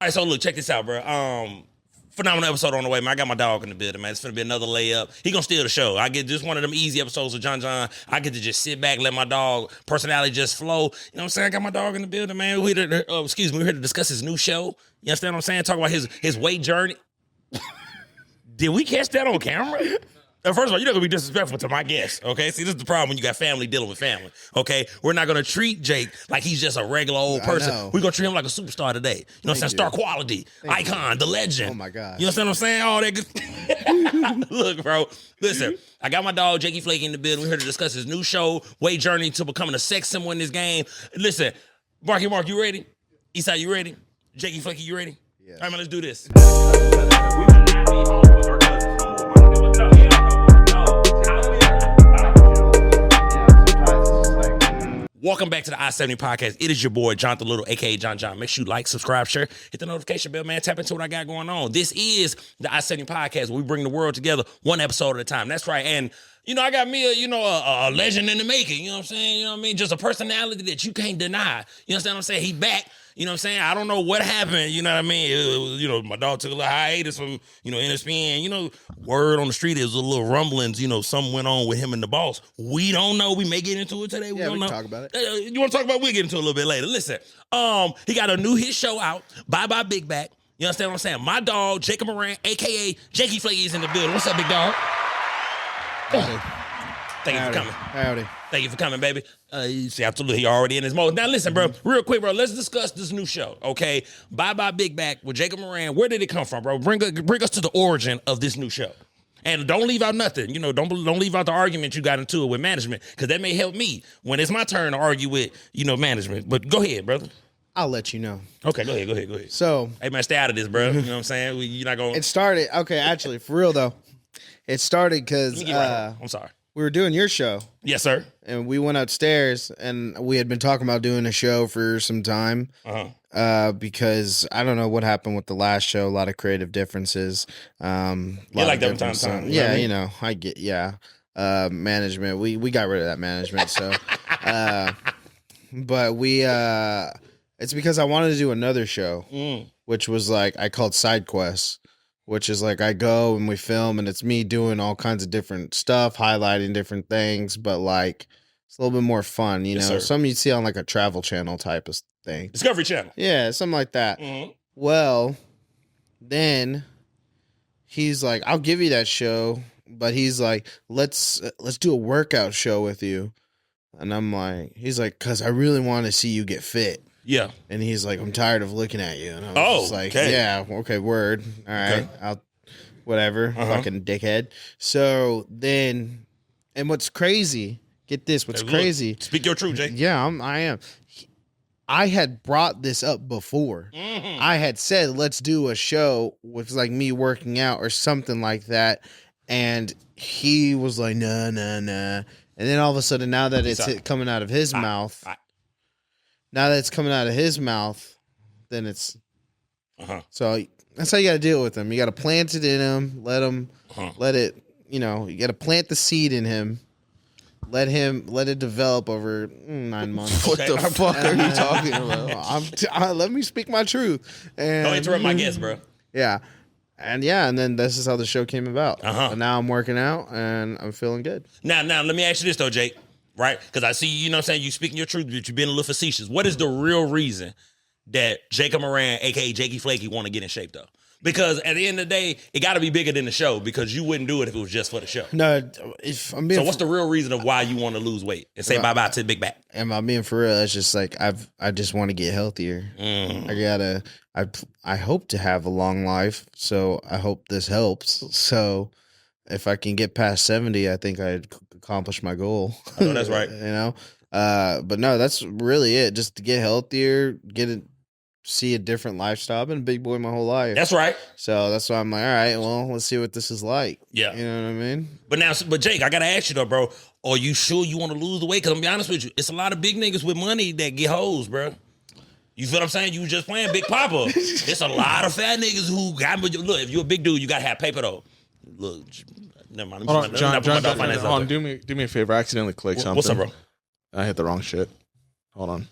All right, so look, check this out, bro. Phenomenal episode on the way, man. I got my dog in the building, man. It's finna be another layup. He gonna steal the show. I get just one of them easy episodes of John. I get to just sit back, let my dog personality just flow. You know what I'm saying? I got my dog in the building, man. We're here to discuss his new show. You understand what I'm saying? Talk about his weight journey. Did we catch that on camera? First of all, you're not going to be disrespectful to my guest, okay? See, this is the problem when you got family dealing with family, okay? We're not going to treat Jake like he's just a regular old person. We're going to treat him like a superstar today. You know what I'm saying? Star quality, icon, the legend. Oh, my God. You understand what I'm saying? All that good. Look, bro, listen, I got my dog, Jakey Flakey, in the building. We're here to discuss his new show, Weight Journey to becoming a sex symbol in this game. Listen, Mark, you ready? Esai, you ready? Jakey Flakey, you ready? Yeah. All right, man, let's do this. Welcome back to the I-70 podcast. It is your boy, Jonathan Little, a.k.a. John. Make sure you like, subscribe, share, hit the notification bell, man. Tap into what I got going on. This is the I-70 podcast where we bring the world together one episode at a time. That's right. And, you know, I got me a legend in the making. You know what I'm saying? You know what I mean? Just a personality that you can't deny. You understand what I'm saying? He back. You know what I'm saying? I don't know what happened. You know what I mean? My dog took a little hiatus from, ESPN. Word on the street is a little rumblings. Something went on with him and the boss. We don't know. We may get into it today. We don't know. Talk about it. You want to talk about it? We'll get into it a little bit later. Listen, he got a new hit show out. Bye Bye Big Back. You understand what I'm saying? My dog, Jacob Moran, a.k.a. Jakey Flakey, is in the building. What's up, big dog? Thank you for coming. Howdy. Thank you for coming, baby. You see, absolutely, he already in his mode. Now, listen, bro, real quick, bro, let's discuss this new show, okay? Bye Bye Big Back with Jacob Moran. Where did it come from, bro? Bring us to the origin of this new show. And don't leave out nothing. Don't leave out the argument you got into it with management, because that may help me when it's my turn to argue with, management. But go ahead, brother. I'll let you know. Okay, go ahead. So, hey, man, stay out of this, bro. You know what I'm saying? You're not going to... It started, okay, actually, for real, though. It started because... I'm sorry. We were doing your show. Yes, sir. And we went upstairs, and we had been talking about doing a show for some time. Because I don't know what happened with the last show. A lot of creative differences. Like that from time to time. Yeah, I get, management. We got rid of that management. So, but we, it's because I wanted to do another show, which was I called Side Quests. Which is I go and we film and it's me doing all kinds of different stuff, highlighting different things, but it's a little bit more fun, you know. Some you'd see on a Travel Channel type of thing. Discovery Channel. Yeah, something like that. Mm-hmm. Well, then he's like, I'll give you that show, but he's like, let's do a workout show with you. And I'm like, he's like, because I really want to see you get fit. Yeah. And he's like, I'm tired of looking at you. And I was okay. Yeah, okay, word. All right. Okay. I'll whatever. Fucking dickhead. So then, and what's crazy, get this, what's crazy. Speak your truth, Jake. Yeah, I am. I had brought this up before. Mm-hmm. I had said, let's do a show with me working out or something like that. And he was like, nah. And then all of a sudden, now that it's coming out of his mouth. Now that it's coming out of his mouth, then it's... So that's how you got to deal with him. You got to plant it in him, let it, you got to plant the seed in him, let it develop over 9 months. What the fuck are you talking about? Let me speak my truth. And, don't interrupt my guest, bro. Yeah. And then this is how the show came about. And now I'm working out and I'm feeling good. Now, let me ask you this though, Jake. Right? Because I see, you know what I'm saying, you speaking your truth, but you're being a little facetious. What is the real reason that Jacob Moran, a.k.a. Jakey Flakey, want to get in shape, though? Because at the end of the day, it got to be bigger than the show, because you wouldn't do it if it was just for the show. No, so what's the real reason of why you want to lose weight and say bye-bye to the big back? Am I being for real? It's just I just want to get healthier. I hope to have a long life, so I hope this helps. So if I can get past 70, I think I'd accomplish my goal. I know that's right. But no, that's really it. Just to get healthier, see a different lifestyle. I've been a big boy my whole life. That's right. So that's why I'm like, all right, well, let's see what this is like. Yeah. You know what I mean? But Jake, I got to ask you though, bro, are you sure you want to lose the weight? Because I'm going to be honest with you, it's a lot of big niggas with money that get hoes, bro. You feel what I'm saying? You was just playing Big Papa. It's a lot of fat niggas who got, look, if you're a big dude, you got to have paper though. Look, never mind. Hold on, John, do me a favor. I accidentally clicked something. What's up, bro? I hit the wrong shit. Hold on.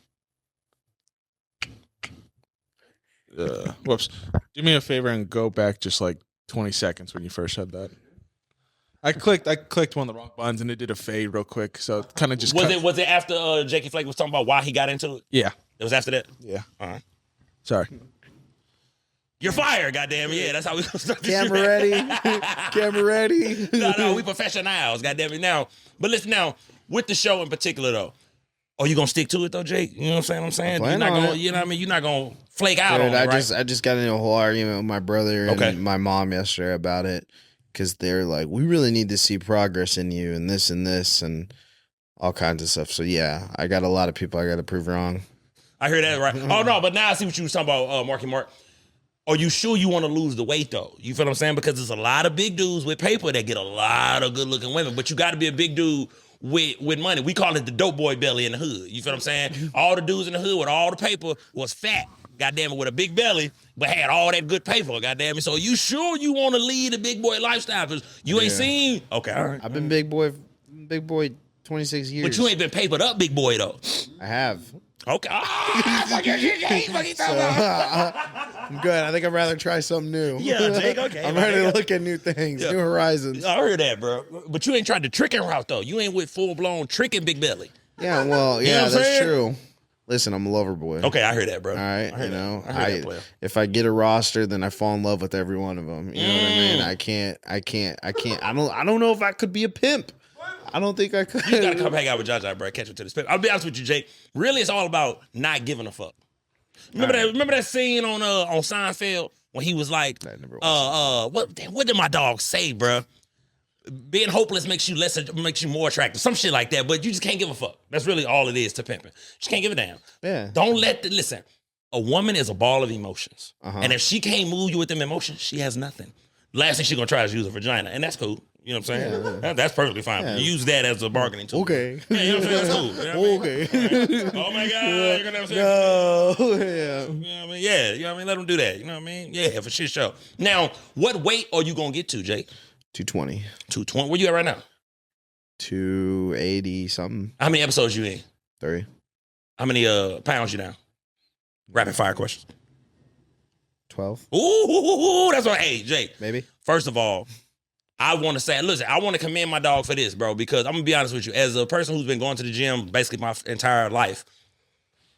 Whoops. Do me a favor and go back just like 20 seconds when you first said that. I clicked one of the wrong buttons and it did a fade real quick. So it kind of just was it after Jakey Flake was talking about why he got into it? Yeah. It was after that? Yeah. All right. Sorry. You're fired, goddamn it. Yeah, that's how we gonna start this Camera shit. ready. Camera ready. No, we professionals, goddamn it. Now, but listen now, with the show in particular though, are you gonna stick to it though, Jake? You know what I'm saying? You're not gonna, you know what I mean? You're not gonna flake out on it, right? I just got into a whole argument with my brother and my mom yesterday about it because they're like, we really need to see progress in you and this and all kinds of stuff. So yeah, I got a lot of people I got to prove wrong. I hear that, right? Oh no, but now I see what you was talking about, Marky Mark. Are you sure you want to lose the weight though? You feel what I'm saying? Because there's a lot of big dudes with paper that get a lot of good looking women, but you got to be a big dude with money. We call it the dope boy belly in the hood. You feel what I'm saying? All the dudes in the hood with all the paper was fat, goddamn it, with a big belly, but had all that good paper, goddamn it. So you sure you want to lead a big boy lifestyle? Because you ain't seen. Okay, all right. I've been big boy 26 years. But you ain't been papered up big boy though. I have. Okay. I'm good. I think I'd rather try something new. Yeah, Jake, okay. I'm ready to look at new things, new horizons. I heard that, bro. But you ain't tried the tricking route, though. You ain't with full-blown tricking big belly. Yeah, well, You know what I'm that's saying? true. Listen, I'm a lover boy. Okay, I heard that, bro. All right, I heard that, if I get a roster, then I fall in love with every one of them. You know what I mean? I can't. I don't know if I could be a pimp. I don't think I could. You gotta come hang out with Jaja, bro. Catch him to the spit. I'll be honest with you, Jake. Really, it's all about not giving a fuck. Remember that scene on Seinfeld when he was like, what did my dog say, bro? Being hopeless makes you more attractive. Some shit like that, but you just can't give a fuck. That's really all it is to pimping. Just can't give a damn. Yeah. Don't listen. A woman is a ball of emotions. And if she can't move you with them emotions, she has nothing. Last thing she's gonna try is use a vagina. And that's cool. You know what I'm saying? Yeah. That's perfectly fine. Yeah. Use that as a bargaining tool. Okay. Yeah, you know what I'm saying? That's cool. You know what okay. I mean? Right. Oh my God, you're gonna have sex. No. Yeah. You know what I mean? Yeah. You know what I mean? Let them do that. You know what I mean? Yeah, for shit show. Now, what weight are you gonna get to, Jake? 220. 220. Where you at right now? 280 something. How many episodes you in? 3. How many pounds you down? Rapid fire questions. 12. Ooh, that's what. Hey, Jake. Maybe. First of all, I want to say, listen, I want to commend my dog for this, bro, because I'm going to be honest with you. As a person who's been going to the gym basically my entire life,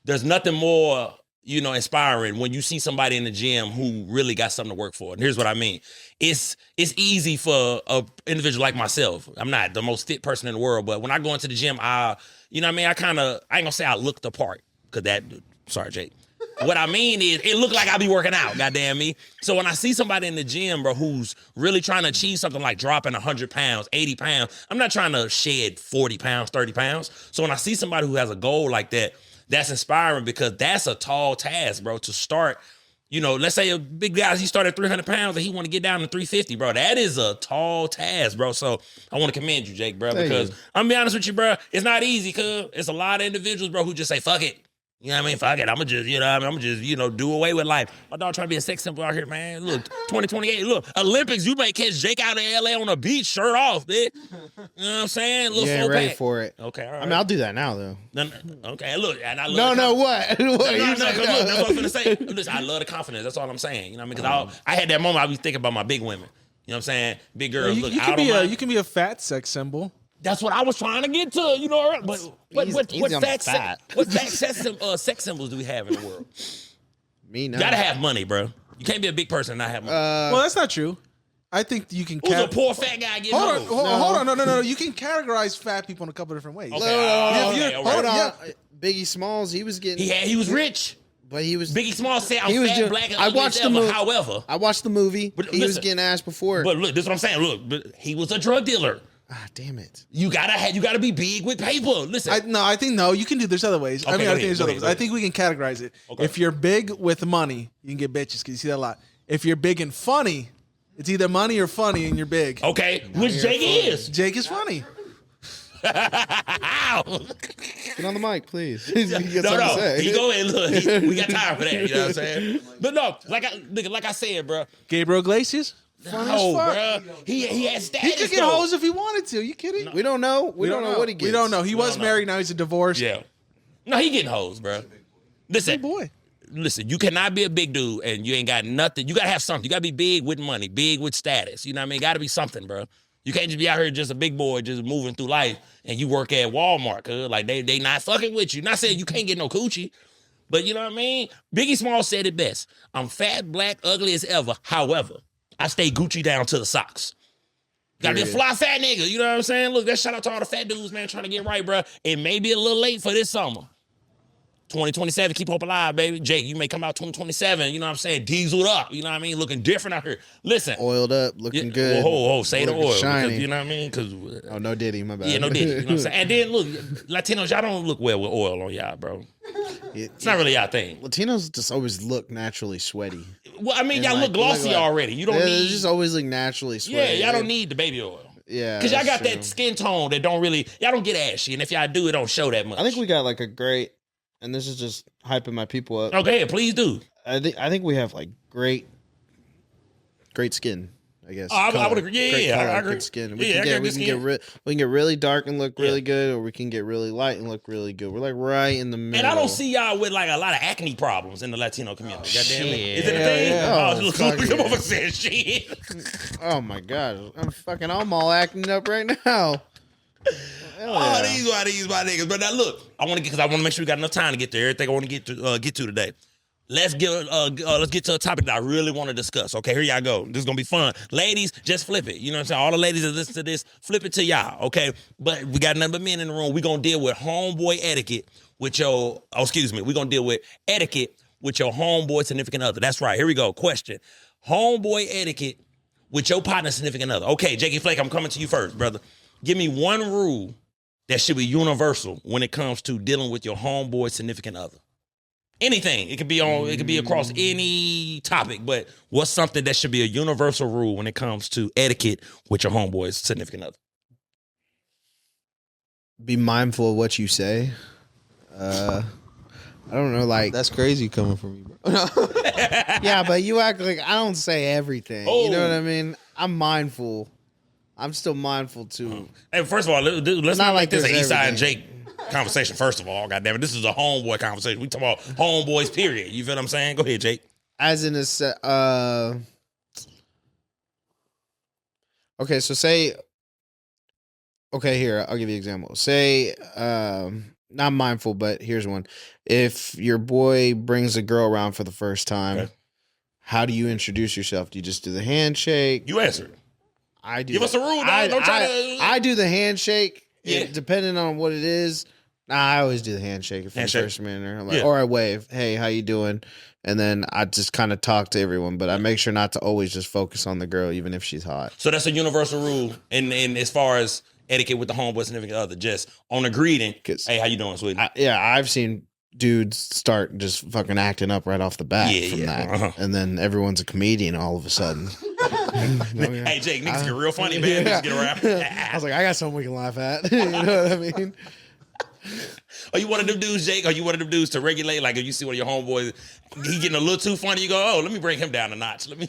there's nothing more, inspiring when you see somebody in the gym who really got something to work for. And here's what I mean. It's easy for an individual like myself. I'm not the most fit person in the world, but when I go into the gym, I ain't going to say I look the part, because sorry, Jake. What I mean is, it looked like I be working out, goddamn me. So when I see somebody in the gym, bro, who's really trying to achieve something like dropping 100 pounds, 80 pounds, I'm not trying to shed 40 pounds, 30 pounds. So when I see somebody who has a goal like that, that's inspiring, because that's a tall task, bro, to start. Let's say a big guy, he started at 300 pounds and he want to get down to 350, bro. That is a tall task, bro. So I want to commend you, Jake, bro, because I'm going to be honest with you, bro, it's not easy, cuz it's a lot of individuals, bro, who just say, fuck it. You know what I mean? Fuck it. I'm going to just, do away with life. My dog trying to be a sex symbol out here, man. Look, 2028. Look, Olympics, you might catch Jake out in LA on a beach, shirt off, bitch. You know what I'm saying? You ain't ready for it. Okay, all right. I mean, I'll do that now, though. Okay, look. And I love what? What? No, that's what I'm going to say. Listen, I love the confidence. That's all I'm saying. You know what I mean? Because I had that moment I was thinking about my big women. You know what I'm saying? Big girls, you can be a fat sex symbol. That's what I was trying to get to, but what sex symbols do we have in the world? Me, no. You gotta have money, bro. You can't be a big person and not have money. Well, that's not true. I think you can. Who's a poor fat guy getting hold on, no. You can categorize fat people in a couple of different ways. Okay, hold on. Biggie Smalls, he was getting. He was rich. But he was Biggie Smalls said, "I'm fat, black, and ugly as ever." However, I watched the movie. But he was getting ass before. But look, this is what I'm saying. Look, he was a drug dealer. Ah, damn it! You gotta be big with paper. Listen, I think you can do. There's other ways. Okay, I think there's other ways. I think we can categorize it. Okay. If you're big with money, you can get bitches, because you see that a lot. If you're big and funny, it's either money or funny, and you're big. Okay, which Jake is? Jake is funny. Get on the mic, please. No. He go in. Look, we got time for that. You know what I'm saying? But no, like I said, bro. Gabriel Iglesias. No, bro. He has status. He could get hoes if he wanted to. You kidding? No. We don't know. We don't know what he gets. We don't know. He was married. Now he's a divorce. Yeah. No, he getting hoes, bro. Listen, boy. listen, you cannot be a big dude and you ain't got nothing. You gotta have something. You gotta be big with money, big with status. You know what I mean? Gotta be something, bro. You can't just be out here just a big boy just moving through life and you work at Walmart, cuz. Like, they not fucking with you. Not saying you can't get no coochie, but you know what I mean? Biggie Small said it best. I'm fat, black, ugly as ever. However, I stay Gucci down to the socks. Gotta be a fly fat nigga. You know what I'm saying? Look, that shout out to all the fat dudes, man, trying to get right, bro. It may be a little late for this summer. 2027, keep hope alive, baby. Jake, you may come out 2027, you know what I'm saying? Dieseled up, you know what I mean? Looking different out here. Listen. Oiled up, looking good. Say the oil. Shiny. Because, you know what I mean? Because oh, no Diddy, my bad. Yeah, no Diddy. You know what I'm saying? And then, look, Latinos, y'all don't look well with oil on y'all, bro. It's not really y'all thing. Latinos just always look naturally sweaty. Well, I mean, And y'all look glossy already. You don't need... They just always look naturally sweaty. Yeah, y'all don't need the baby oil. Yeah. Because y'all got that skin tone that don't really... Y'all don't get ashy. And if y'all do, it don't show that much. I think we got like a great... And this is just hyping my people up. Okay, please do. I think we have like great skin. I guess. Oh, I would agree. Yeah, color, I agree. good skin. We can get really dark and look really good, or we can get really light and look really good. We're like right in the middle. And I don't see y'all with like a lot of acne problems in the Latino community. Goddamn it. Is it a thing? Yeah. Oh, look over saying shit. Oh my god, I'm all acting up right now. Oh, these my niggas. But now look, I want to make sure we got enough time to get to everything I want to get to today. Let's get to a topic that I really want to discuss. Okay, here y'all go. This is gonna be fun. Ladies, just flip it. You know what I'm saying? All the ladies that listen to this, flip it to y'all. Okay, but we got nothing but men in the room. We gonna deal with homeboy etiquette with your. Oh, excuse me. We gonna deal with etiquette with your homeboy significant other. That's right. Here we go. Question: homeboy etiquette with your partner significant other. Okay, Jakey Flake, I'm coming to you first, brother. Give me one rule that should be universal when it comes to dealing with your homeboy significant other. Anything. It could be across any topic, but what's something that should be a universal rule when it comes to etiquette with your homeboy's significant other? Be mindful of what you say. I don't know, like That's crazy coming from me, bro. yeah, but you act like I don't say everything. Oh. You know what I mean? I'm mindful. I'm still mindful too. Hey, first of all, let's not like this an there's Esai and everything. Jake conversation. First of all, goddamn it, this is a homeboy conversation. We talking about homeboys. Period. You feel what I'm saying? Go ahead, Jake. As in okay, so say here, I'll give you an example. Say not mindful, but here's one. If your boy brings a girl around for the first time, Okay. how do you introduce yourself? Do you just do the handshake? You answer. I do. Give us a rule, dog. Don't try to. I do the handshake. Yeah. Depending on what it is. Nah, I always do the handshake if I'm Handshake. first man, or I wave. Hey, how you doing? And then I just kind of talk to everyone, but I make sure not to always just focus on the girl, even if she's hot. So that's a universal rule in as far as etiquette with the homeboy significant other. Just on a greeting. Hey, how you doing, sweetie? I've seen dudes start just fucking acting up right off the bat from that, and then everyone's a comedian all of a sudden. Hey, Jake, niggas get real funny, man. Niggas get around. I was like, I got something we can laugh at. You know what I mean? Are you one of them dudes, Jake? Are you one of them dudes to regulate? Like if you see one of your homeboys, he getting a little too funny, you go, oh, let me bring him down a notch. Let me.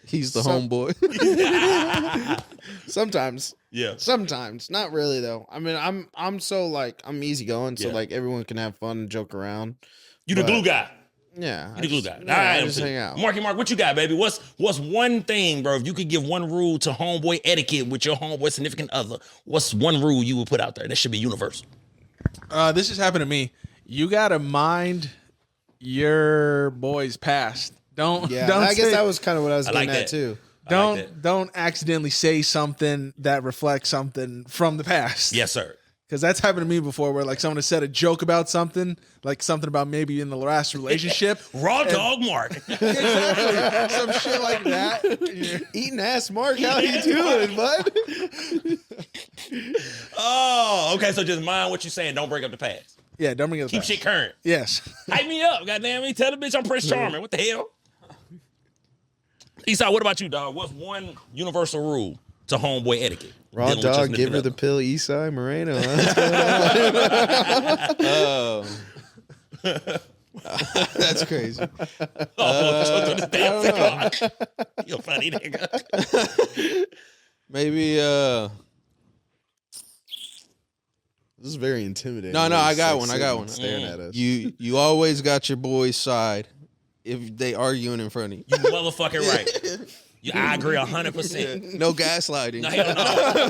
He's the homeboy. Sometimes. Yeah. Sometimes. Not really though. I mean, I'm so like I'm easygoing, so like everyone can have fun and joke around. You the glue guy. Yeah. You the glue guy. Yeah, I I am just too. hang out. Marky Mark, what you got, baby? What's one thing, bro? If you could give one rule to homeboy etiquette with your homeboy significant other, what's one rule you would put out there that should be universal? This has happened to me. You gotta mind your boy's past. Don't. Yeah, Don't I guess say- that was kind of what I was I like getting at that. too. Don't accidentally say something that reflects something from the past. Yes, sir. Because that's happened to me before, where like someone has said a joke about something, like something about maybe in the last relationship, Raw dog Mark. exactly, some shit like that. Eating ass, Mark. How you doing, bud? Oh, okay. So just mind what you're saying. Don't break up the past. Yeah, don't bring it. Keep shit current. Yes. Hype me up, goddamn me. Tell the bitch I'm Prince Charming. What the hell? Esai, what about you, dog? What's one universal rule to homeboy etiquette? Raw Dealing with your dog, give her significant the other? pill, Esai Moreno. Huh? That's crazy. Oh, this damn cigar. You're funny nigga. Maybe This is very intimidating. No, He's, I got like, one. I sitting got and one. Staring at us. You always got your boy's side if they arguing in front of you. You motherfucking right. I agree 100%. No gaslighting. No, hell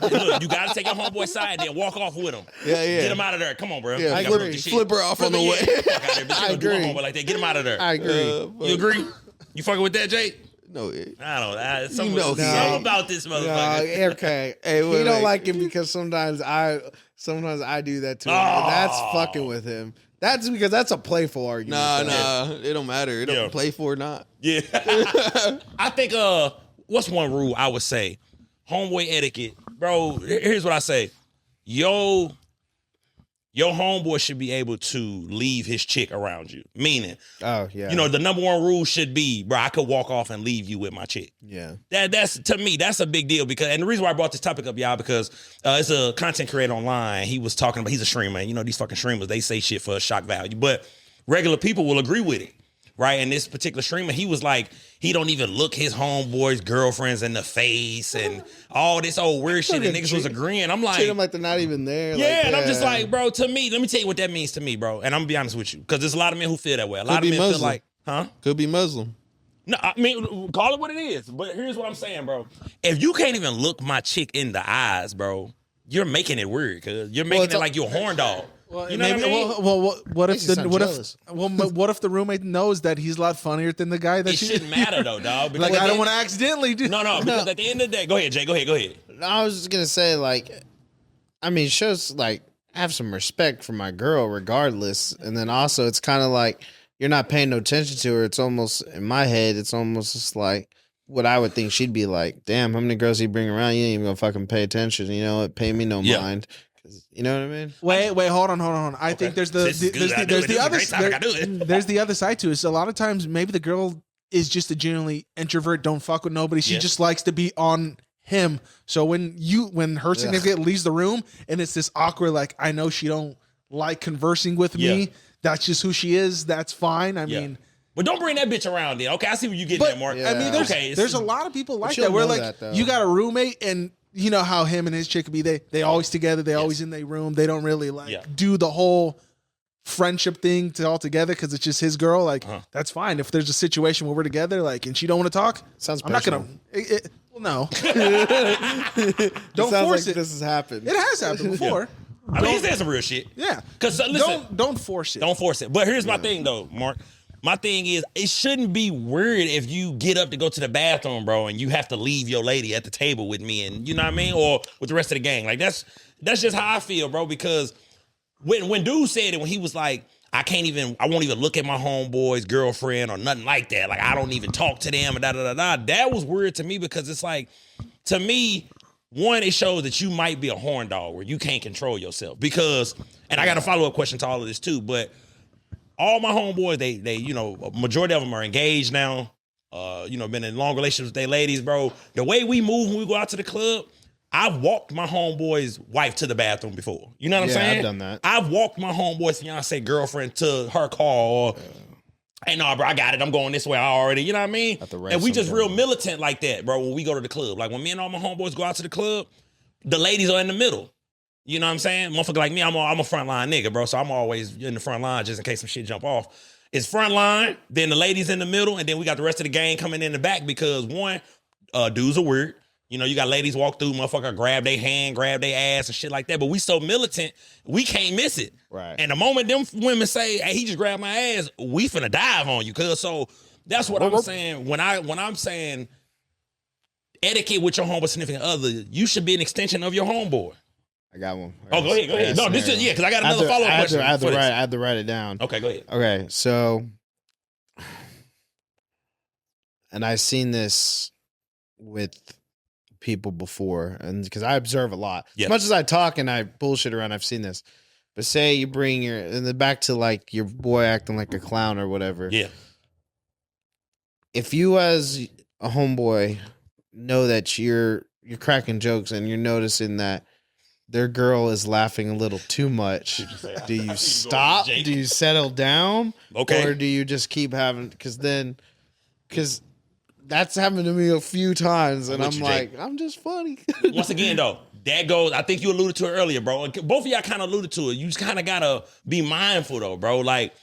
no. Look, you gotta take your homeboy side, then walk off with him. Yeah. Get him out of there. Come on, bro. Yeah, You gotta agree. shit. Flip her off on the way. Fuck out of there. Bitch, I you don't do my agree. homeboy like that. Get him out of there. I agree. You agree? You fucking with that, Jake? No, I don't know. You know he Something ain't. about this motherfucker. Okay. Hey, He wait, don't wait. like it because sometimes I do that to him. Oh. And that's fucking with him. That's because that's a playful argument. Nah. It don't matter. It don't Yeah. play for or not. Yeah. I think what's one rule I would say? Homeboy etiquette. Bro, here's what I say. Your homeboy should be able to leave his chick around you. Meaning, Oh yeah. you know, the number one rule should be, bro, I could walk off and leave you with my chick. Yeah. That's to me, that's a big deal because, and the reason why I brought this topic up, y'all, because it's a content creator online. He was talking about, he's a streamer. You know, these fucking streamers, they say shit for shock value, but regular people will agree with it, right? And this particular streamer, he was like, he don't even look his homeboy's girlfriends in the face and all this old weird shit. And niggas was agreeing. I'm like, Treat them like they're not even there. yeah, like, and I'm just like, bro, to me, let me tell you what that means to me, bro. And I'm gonna be honest with you, because there's a lot of men who feel that way. A lot of be men feel Muslim. like, huh? Could be Muslim. No, I mean, call it what it is. But here's what I'm saying, bro. If you can't even look my chick in the eyes, bro, you're making it weird, cause you're making it like you're a horn dog. Well, You know what I mean? what Makes if you the sound what jealous. if what if the roommate knows that he's a lot funnier than the guy that It she shouldn't matter though, dog. Because like? I at don't the- want to accidentally do. No, because at the end of the day, go ahead, Jay. Go ahead. I was just gonna say, like, I mean, shows like have some respect for my girl, regardless. And then also, it's kind of like you're not paying no attention to her. It's almost in my head, it's almost just like what I would think she'd be like. Damn, how many girls you bring around? You ain't even gonna fucking pay attention. You know what? Pay me no Yeah. mind. You know what I mean? Wait, hold on. I think there's the This is good. I do it. This is a great topic. I do it. there's the other side to it. So a lot of times maybe the girl is just a genuinely introvert, don't fuck with nobody. She Yeah. just likes to be on him. So when her significant leaves the room and it's this awkward, like, I know she don't like conversing with Yeah. me. That's just who she is. That's fine. I Yeah. mean, But don't bring that bitch around then. Okay, I see where you getting but at, Mark. Yeah. I mean, there's Okay, there's a lot of people like she'll that where know like that, though. you got a roommate and you know how him and his chick be they always together, they always in their room, they don't really like Yeah. do the whole friendship thing to all together because it's just his girl. Like that's fine if there's a situation where we're together, like, and she don't want to talk. Sounds I'm not gonna. personal. Well, no, It don't sounds force like it. this has happened. It has happened before. I mean, he's saying some real shit. Yeah, Because listen, don't force it. don't force it. But here's my thing, though, Mark. My thing is, it shouldn't be weird if you get up to go to the bathroom, bro, and you have to leave your lady at the table with me, and you know what I mean, or with the rest of the gang. Like that's just how I feel, bro. Because when dude said it, when he was like, I won't even look at my homeboy's girlfriend or nothing like that. Like I don't even talk to them and da da da da. That was weird to me because it's like, to me, one, it shows that you might be a horn dog where you can't control yourself. Because, and I got a follow-up question to all of this too, but all my homeboys, they you know, a majority of them are engaged now. You know, been in long relationships with their ladies, bro. The way we move when we go out to the club, I've walked my homeboy's wife to the bathroom before. You know what I'm Yeah, saying? I've done that. I've walked my homeboy's fiance girlfriend to her car or, hey, no, bro, I got it. I'm going this way already. You know what I mean? Have to write And we just something real militant like that, bro, when we go to the club. Like when me and all my homeboys go out to the club, the ladies are in the middle. You know what I'm saying? Motherfucker like me, I'm a frontline nigga, bro. So I'm always in the front line just in case some shit jump off. It's front line, then the ladies in the middle, and then we got the rest of the gang coming in the back because one, dudes are weird. You know, you got ladies walk through, motherfucker, grab their hand, grab their ass and shit like that. But we so militant, we can't miss it. Right. And the moment them women say, hey, he just grabbed my ass, we finna dive on you, cuz. So that's what I'm saying. When I'm saying etiquette with your homeboy significant other, you should be an extension of your homeboy. I got one. Oh, go ahead. No, this is, yeah, because I got another follow-up question. I had for this. to write it down. Okay, go ahead. Okay, so, and I've seen this with people before, and because I observe a lot. Yeah. As much as I talk and I bullshit around, I've seen this. But say you bring and then back to like your boy acting like a clown or whatever. Yeah. If you as a homeboy know that you're cracking jokes and you're noticing that their girl is laughing a little too much, do you stop? Do you settle down? Okay. Or do you just keep having, because that's happened to me a few times and I'm I'm with you, like, Jake. I'm just funny. Once again, though, That goes, I think you alluded to it earlier, bro. Both of y'all kind of alluded to it. You just kind of got to be mindful, though, bro. Like,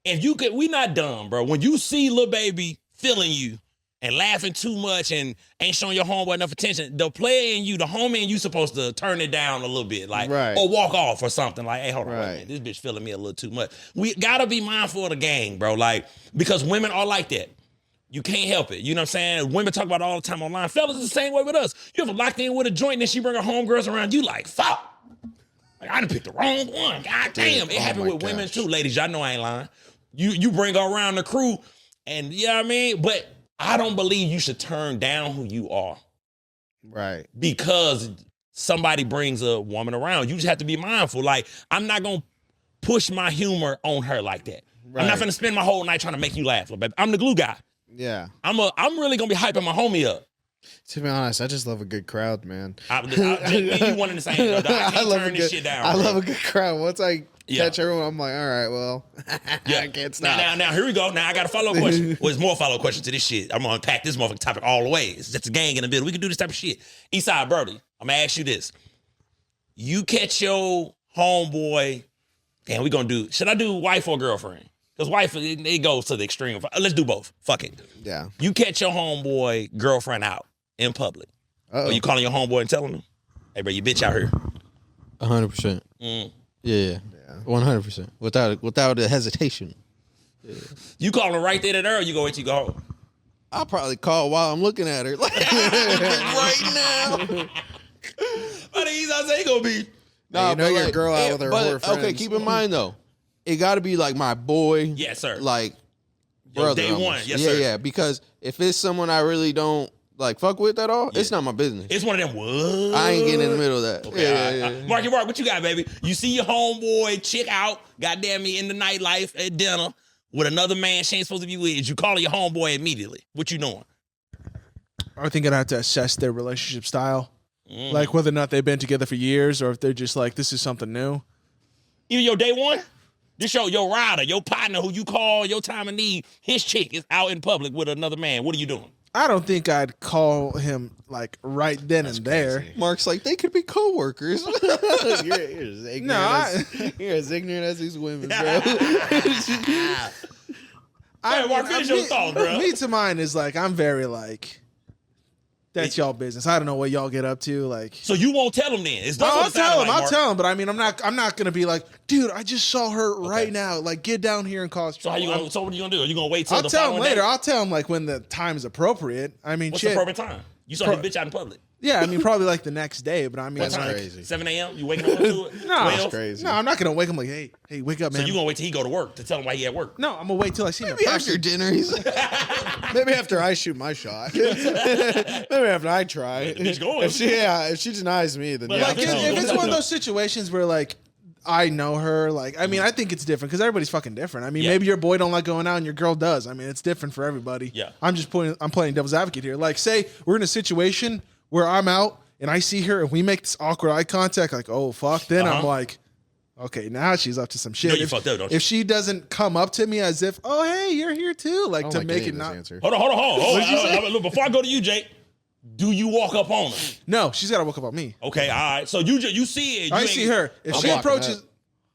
if you could, we not dumb, bro. When you see Lil Baby feeling you and laughing too much and ain't showing your homeboy enough attention, the player in you, the homie in you supposed to turn it down a little bit, like, or walk off or something. Like, hey, hold on, man, this bitch feeling me a little too much. We got to be mindful of the gang, bro. Like, because women are like that. You can't help it. You know what I'm saying? Women talk about it all the time online. Fellas is the same way with us. You ever locked in with a joint and then she bring her homegirls around, you like, fuck. Like, I done picked the wrong one. God damn. It happened with women too, ladies. Y'all know I ain't lying. You bring her around the crew and, you know what I mean? But I don't believe you should turn down who you are. Right. Because somebody brings a woman around. You just have to be mindful. Like, I'm not going to push my humor on her like that. Right. I'm not going to spend my whole night trying to make you laugh, baby. I'm the glue guy. Yeah. I'm really going to be hyping my homie up. To be honest, I just love a good crowd, man. You one in the same. I can't turn this shit down. I love a good crowd. Once I catch everyone, I'm like, all right, well, I can't stop. Now, here we go. Now, I got a follow-up question. Well, there's more follow-up questions to this shit. I'm going to unpack this motherfucking topic all the way. It's just a gang in the middle. We can do this type of shit. Eastside Birdie, I'm going to ask you this. You catch your homeboy, and we're going to do, should I do wife or girlfriend? Because wife, it goes to the extreme. Let's do both. Fuck it. Yeah. You catch your homeboy girlfriend out in public. Are you calling your homeboy and telling him, hey, bro, you bitch out here? 100%. Yeah. 100%. Without a hesitation. Yeah. You call him right there and there, or you go wait till you go home? I'll probably call while I'm looking at her. Like, right now. But he's not saying gonna be. Nah, you know your girl out with her whore friends. Okay, keep in mind though, it got to be like my boy. Yes, sir. Like brother. Day one. Yes, sir. Yeah. Because if it's someone I really don't like fuck with at all, it's not my business. It's one of them. What? I ain't getting in the middle of that. Okay, yeah. Marky Mark, what you got, baby? You see your homeboy chick out, goddamn me, in the nightlife at dinner with another man she ain't supposed to be with. You calling your homeboy immediately? What you doing? I think I'd have to assess their relationship style. Like whether or not they've been together for years or if they're just like, this is something new. Even your day one? This your rider, your partner who you call your time of need, his chick is out in public with another man. What are you doing? I don't think I'd call him like right then and there. Mark's like, they could be co-workers. You're as ignorant as these women, bro. Mark, finish your thoughts, bro. Me to mine is like, I'm very like, that's y'all business. I don't know what y'all get up to. Like, so you won't tell him then? I'll tell him. But I mean, I'm not gonna be like, dude, I just saw her right now. Like, get down here and call us. So what are you gonna do? Are you gonna wait till I'll tell him later. Day? I'll tell him like when the time is appropriate. I mean, what's the appropriate time? You saw his bitch out in public. Yeah, I mean, probably like the next day. But I mean, that's like, crazy. 7 a.m. You waking up to it? No, that's crazy. No, I'm not gonna wake him like, hey, wake up, man. So you gonna wait till he go to work to tell him why he at work? No, I'm gonna wait till I see him. Maybe after dinner, he's maybe after I shoot my shot. Maybe after I try. Bitch going. If she denies me, then like, if it's one of those situations where like I know her, like, I mean, I think it's different because everybody's fucking different. I mean, maybe your boy don't like going out and your girl does. I mean, it's different for everybody. Yeah. I'm playing devil's advocate here. Like, say we're in a situation where I'm out and I see her and we make this awkward eye contact, like, oh fuck, then I'm like, okay, now she's up to some shit. You know you fucked up, don't you? If she doesn't come up to me as if, oh hey, you're here too, like to make it not. Hold on. Look, before I go to you, Jake, do you walk up on her? No, she's got to walk up on me. Okay, all right. So you see it. I see her. If she approaches,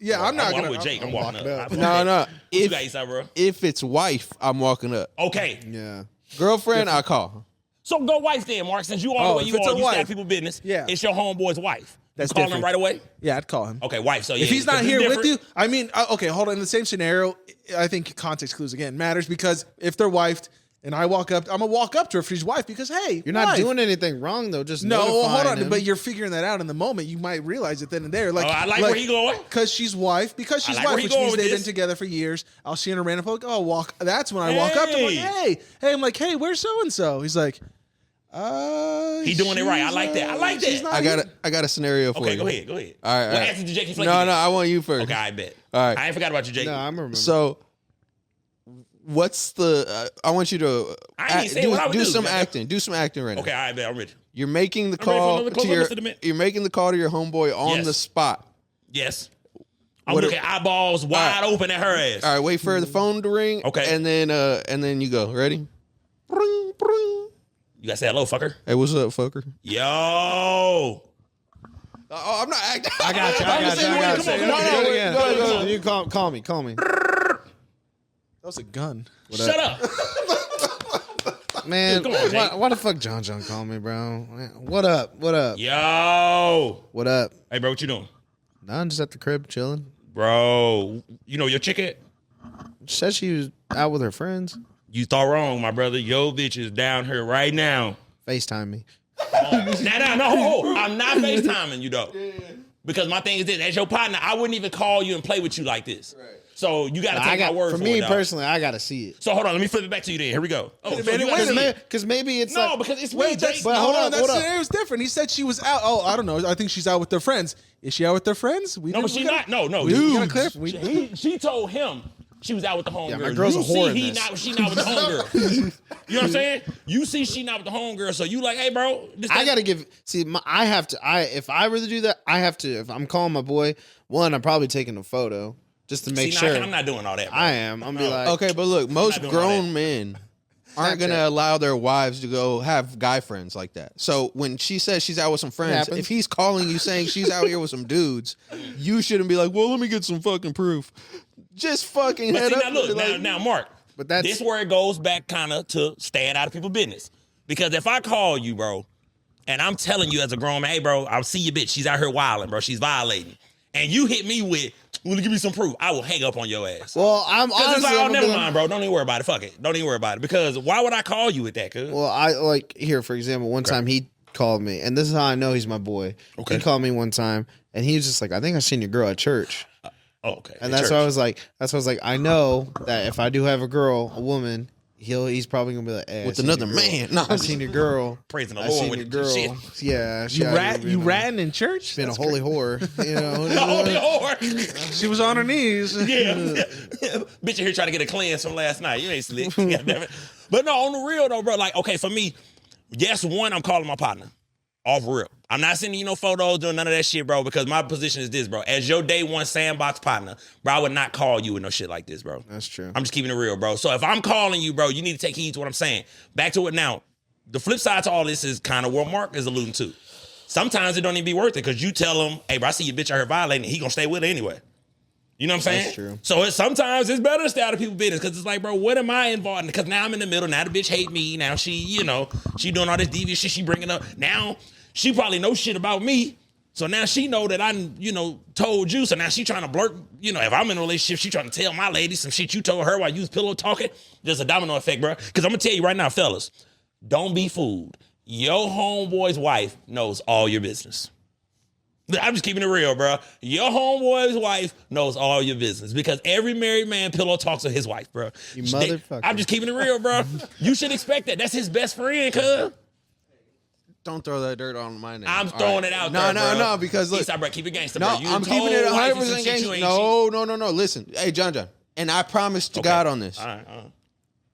I'm not gonna. I'm with Jake. I'm walking up. No. You got Eastside, bro? If it's wife, I'm walking up. Okay. Yeah. Girlfriend, I call her. So go wife then, Mark. Since you all the way you start people business. Yeah. It's your homeboy's wife. That's you call different. him right away? Yeah, I'd call him. Okay, wife. So yeah, if he's not here with you, I mean, okay, hold on. In the same scenario, I think context clues again matters because if they're wifed and I walk up, I'm gonna walk up to her if she's wife because hey, you're not doing anything wrong though. Just hold on. him. But you're figuring that out in the moment. You might realize it then and there. Like, I like where he going because she's wife. Because she's wife, which means they've been together for years. I'll see her in a random public. Oh, walk. That's when I walk up to him. Like, hey, I'm like, hey, where's so and so? He's like. He doing it right. I like that. I got a scenario for you. Okay, go ahead. All right. Answer to Jake. No, I want you first. Okay, I bet. All right. I ain't forgot about you, Jake. No, I'm remembering. So, what's the? I want you to do some acting. Do some acting right now. Okay, I bet. I'm ready. You're making the call to your. Segment. You're making the call to your homeboy on the spot. Yes. I'm looking eyeballs wide open at her ass. All right, wait for the phone to ring. Okay. And then you go. Ready? Bring, bring. You gotta say hello, fucker. Hey, what's up, fucker? Yo. Oh, I'm not acting. I got you. No, you call me. That was a gun. Shut up. Man, Come on, Jake. why the fuck John call me, bro? What up? Yo. What up? Hey, bro, what you doing? Nah, I'm just at the crib chilling. Bro, you know your chick at? Said she was out with her friends. You thought wrong, my brother. Yo bitch is down here right now. FaceTime me. No. I'm not FaceTiming you, though. Because my thing is this. As your partner, I wouldn't even call you and play with you like this. Right. So you got to take my word for it, For me dog. personally, I got to see it. So hold on. Let me flip it back to you then. Here we go. Oh, so Because maybe it's no, like, because it's Wait, me, Jake. but hold on. That hold up. scenario was different. He said she was out. Oh, I don't know. I think she's out with their friends. Is she out with their friends? No, but she's not. No. We gotta clarify. She told him she was out with the homegirl. my girl's a whore You in this. she not with the homegirl. You know what I'm saying? You see she not with the homegirl, so you like, hey, bro. I got to give. See, I have to. If I really do that, I have to. If I'm calling my boy, one, I'm probably taking a photo just to make sure. I'm not doing all that, bro. I am. I'm be like, Okay, but look, most doing all that. grown men aren't going to allow their wives to go have guy friends like that. So when she says she's out with some friends, happens. if he's calling you saying she's out here with some dudes, you shouldn't be like, well, let me get some fucking proof. Just fucking But head see, up. now look, like, now, Mark. But that's- this where it goes back kind of to staying out of people's business. Because if I call you, bro, and I'm telling you as a grown man, hey, bro, I'll see your bitch. She's out here wilding, bro. She's violating. And you hit me with, well, give me some proof. I will hang up on your ass. well, I'm Because honestly. it's like, oh, I'm never gonna be mind, bro. Don't even worry about it. Fuck it. Don't even worry about it. Because why would I call you with that, cuz? Well, I like here, for example, one time he called me, and this is how I know he's my boy. Okay. He called me one time, and he was just like, I think I seen your girl at church. Oh, okay. And that's why I was like, I know that if I do have a girl, a woman, he's probably gonna be like, hey, with I seen another your girl. man. No, I seen your girl. praising the I Lord seen with your the girl. shit. Yeah, You ratting in church? Been a holy whore, you know. The holy whore. She was on her knees. Yeah. Bitch, you here trying to get a cleanse from last night. You ain't slick. Goddamn it. But no, on the real though, bro, like, okay, for me, yes, one, I'm calling my partner. Off rip. I'm not sending you no photos, doing none of that shit, bro, because my position is this, bro. As your day one sandbox partner, bro, I would not call you with no shit like this, bro. That's true. I'm just keeping it real, bro. So if I'm calling you, bro, you need to take heed to what I'm saying. Back to it now. The flip side to all this is kind of what Mark is alluding to. Sometimes it don't even be worth it because you tell him, hey, bro, I see your bitch out here violating. He gonna stay with her anyway. You know what I'm saying? That's true. So sometimes it's better to stay out of people's business because it's like, bro, what am I involved in? Because now I'm in the middle. Now the bitch hate me. Now she, she doing all this devious shit she bringing up. Now she probably knows shit about me. So now she know that I, told you. So now she trying to blurt, if I'm in a relationship, she trying to tell my lady some shit you told her while you was pillow talking. There's a domino effect, bro. Because I'm going to tell you right now, fellas, don't be fooled. Your homeboy's wife knows all your business. I'm just keeping it real, bro. Your homeboy's wife knows all your business because every married man pillow talks to his wife, bro. You motherfucker. I'm just keeping it real, bro. You should expect that. That's his best friend, cuz. don't throw that dirt on my name. I'm throwing it out there, bro. No, because look. Eastside, bro, keep it gangster, No, bro. You I'm told keeping it wifey 100% some shit gangster. you ain't No. Listen. Hey, John. And I promise to God on this. All right.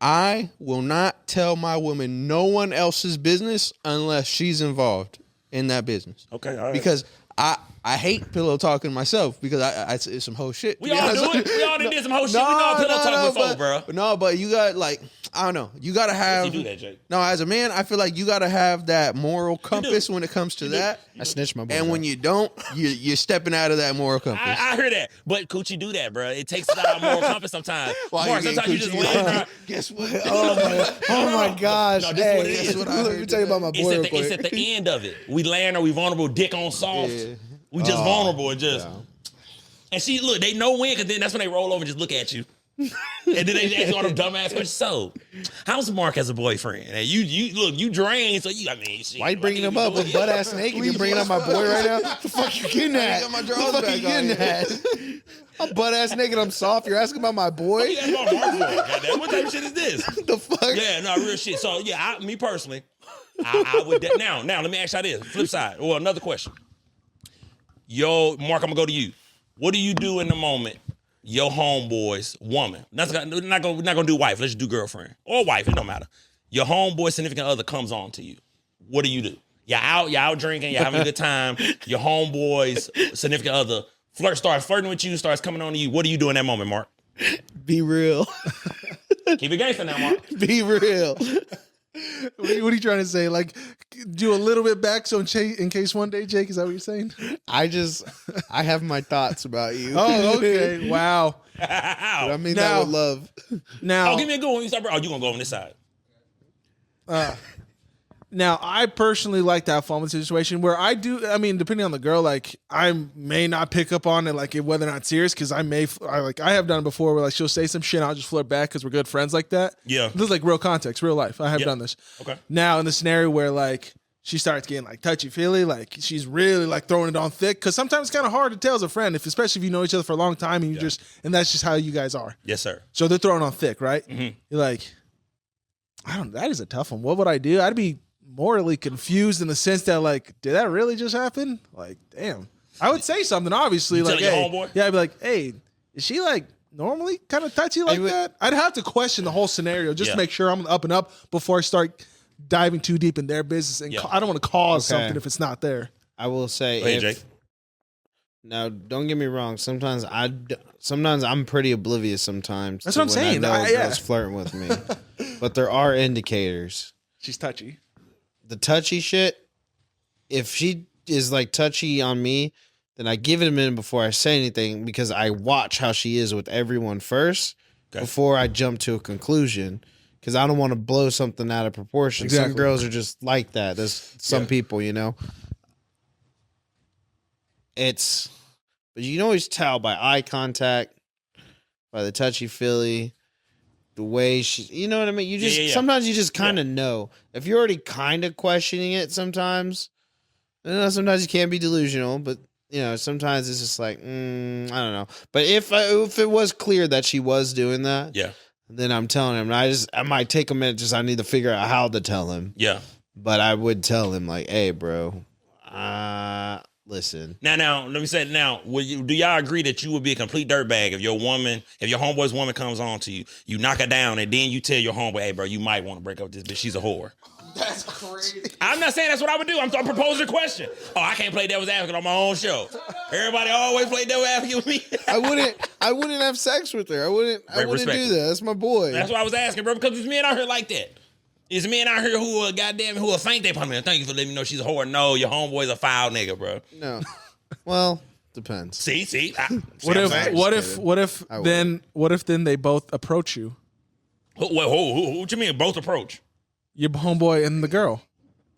I will not tell my woman no one else's business unless she's involved in that business. Okay, all right. Because I hate pillow talking myself because it's some whole shit. We all do it. We all did some whole shit. We know pillow talk before, bro. No, but you got I don't know. You gotta have. You do that, Jake. No, as a man, I feel like you gotta have that moral compass when it comes to that. I snitched my boy. And when you don't, you're stepping out of that moral compass. I hear that, but Coochie do that, bro. It takes us out of our moral compass sometimes. Why Mark, you sometimes you getting just coochie? land. Guess what? oh my gosh. No, this is what it is. Let me tell you about my boy real quick. It's at the end of it. We land or we vulnerable, dick on soft. Yeah. We just vulnerable and just. And she look, they know when, because then that's when they roll over and just look at you. And then they ask all them dumbass questions. So, how's Mark as a boyfriend? And you drained, so shit. Why you bringing him up with butt ass naked? You bringing up my boy right now? What the fuck you getting at? got my What drawers the fuck back you getting on. at? I'm butt ass naked. I'm soft. You're asking about my boy? What you asking about Mark for? Goddamn, what type of shit is this? The fuck? Yeah, no, real shit. So yeah, me personally, I would now let me ask y'all this. Flip side. Well, another question. Yo, Mark, I'm gonna go to you. What do you do in the moment? Your homeboy's woman. We're not gonna do wife. Let's just do girlfriend or wife. It don't matter. Your homeboy significant other comes on to you. What do? You're out drinking. You're having a good time. Your homeboy's significant other starts flirting with you. Starts coming on to you. What do you do in that moment, Mark? Be real. Keep it gangster now, Mark. Be real. What are you trying to say? Like, do a little bit back so in case one day, Jake, is that what you're saying? I have my thoughts about you. Oh, okay. Wow. But I mean Now- that with love. Now, Oh, give me a good one. You start, oh, you gonna go on this side? Now, I personally like to have fun with the situation where I do. I mean, depending on the girl, like I may not pick up on it, like whether or not it's serious, because I have done it before where like she'll say some shit, and I'll just flirt back because we're good friends like that. Yeah. This is like real context, real life. I have done this. Okay. Now in the scenario where like she starts getting like touchy feely, like she's really like throwing it on thick, because sometimes it's kind of hard to tell as a friend, especially if you know each other for a long time and and that's just how you guys are. Yes, sir. So they're throwing on thick, right? Mm-hmm. You're like, that is a tough one. What would I do? I'd be morally confused in the sense that like, did that really just happen? Like, damn. I would say something, obviously. Like, your hey, homeboy? yeah, I'd be like, hey, is she like normally kind of touchy like that? I'd have to question the whole scenario just to make sure I'm up and up before I start diving too deep in their business. And I don't want to cause something if it's not there. I will say, Hey, Jake. Now, don't get me wrong. Sometimes I'm pretty oblivious. Sometimes that's to what I'm when saying. I know a girl's flirting with me, but there are indicators. She's touchy. The touchy shit. If she is like touchy on me, then I give it a minute before I say anything because I watch how she is with everyone first before I jump to a conclusion. Because I don't want to blow something out of proportion. Exactly. Some girls are just like that. There's some people, you know. But you can always tell by eye contact, by the touchy-feely, the way she, you know what I mean? You just, sometimes you just kind of know. If you're already kind of questioning it sometimes, sometimes you can't be delusional, but, you know, sometimes it's just like, I don't know. But if it was clear that she was doing that, then I'm telling him. I might take a minute, I need to figure out how to tell him. Yeah. But I would tell him, like, hey, bro, listen. Now, let me say it now. Do y'all agree that you would be a complete dirtbag if your homeboy's woman comes on to you, you knock her down, and then you tell your homeboy, hey, bro, you might want to break up with this bitch. She's a whore. That's crazy. I'm not saying that's what I would do. I'm proposing a question. Oh, I can't play devil's advocate on my own show. Everybody always play devil's advocate with me. I wouldn't have sex with her. I wouldn't do that. That's my boy. That's what I was asking, bro, because there's men out here like that. There's men out here who will faint their partner. Thank you for letting me know she's a whore. No, your homeboy's a foul nigga, bro. No. Well, depends. See? What if then they both approach you? What you mean both approach? Your homeboy and the girl.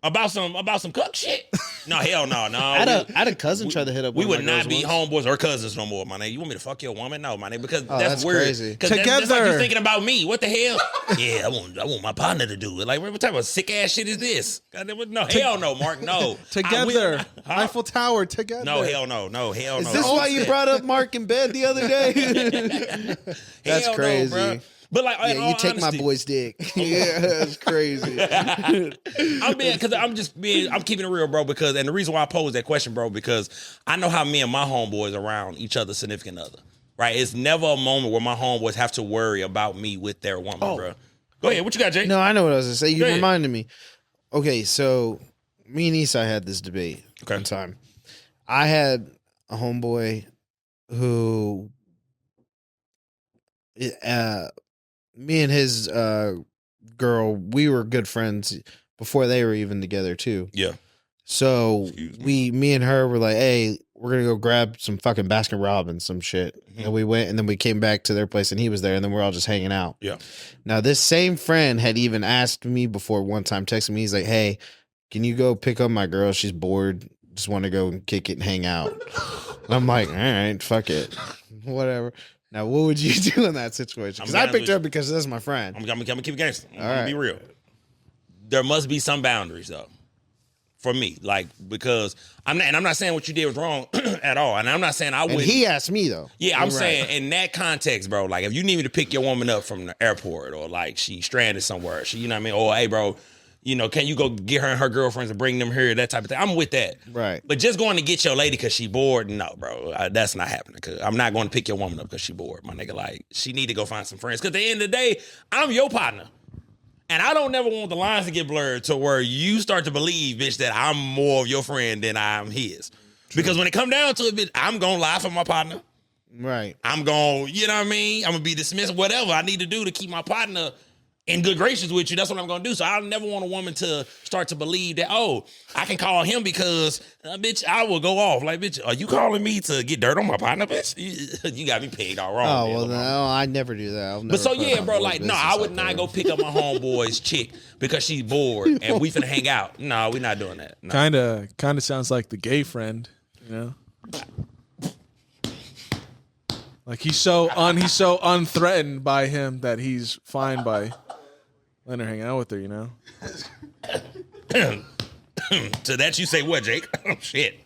About some cuck shit? No, hell no. I had a cousin try to hit up. We one of would my not be girls once. homeboys or cousins no more, my nigga. You want me to fuck your woman? No, my nigga, because that's weird. crazy. Because that's like you thinking about me. What the hell? Yeah, I want my partner to do it. Like, what type of sick ass shit is this? No, hell no, Mark. No. Together. Eiffel Tower together. No, hell no. Hell no. Is this why you brought up Mark in bed the other day? That's hell crazy. No, bro. But like, yeah, you take my boy's dick. Yeah, that's crazy. I'm keeping it real, bro. And the reason why I posed that question, bro, because I know how me and my homeboys around each other's significant other. Right? It's never a moment where my homeboys have to worry about me with their woman, bro. Go ahead. What you got, Jay? No, I know what I was gonna say. You reminded me. Okay, so me and Esai had this debate one time. I had a homeboy who me and his girl, we were good friends before they were even together too. Yeah. So me and her were like, hey, we're gonna go grab some fucking Baskin Robbins, some shit. Mm-hmm. And we went, and then we came back to their place, and he was there, and then we're all just hanging out. Yeah. Now this same friend had even asked me before one time, texting me, he's like, hey, can you go pick up my girl? She's bored. Just want to go and kick it and hang out. And I'm like, all right, fuck it, whatever. Now, what would you do in that situation? Because I picked her up because that's my friend. I'm gonna keep it gangster. I'm All gonna right. be real. There must be some boundaries though, for me. Like, because I'm not saying what you did was wrong at all, and I'm not saying I would. And he asked me though. Yeah, I'm saying in that context, bro. Like, if you need me to pick your woman up from the airport, or like she's stranded somewhere, you know what I mean? Or hey, bro, you know, can you go get her and her girlfriends and bring them here? That type of thing. I'm with that. Right. But just going to get your lady because she bored, no, bro. That's not happening. Cause I'm not going to pick your woman up because she bored, my nigga. Like, she need to go find some friends. Because at the end of the day, I'm your partner. And I don't never want the lines to get blurred to where you start to believe, bitch, that I'm more of your friend than I'm his. True. Because when it come down to it, bitch, I'm going to lie for my partner. Right. I'm going, you know what I mean? I'm going to be dismissed, whatever I need to do to keep my partner in good gracious with you. That's what I'm gonna do. So I never want a woman to start to believe that, oh, I can call him because, bitch, I will go off. Like, bitch, are you calling me to get dirt on my partner, bitch? You got me pegged all wrong. Oh, well, no, I never do that. I'll never But so, put yeah, my bro, boy's like, no, business I would out not there. go pick up my homeboy's chick because she's bored and we finna hang out. No, we're not doing that. No. Kind of sounds like the gay friend, you know. Like he's so unthreatened by him that he's fine by letting her hang out with her, you know. To that you say what, Jake? Oh, shit.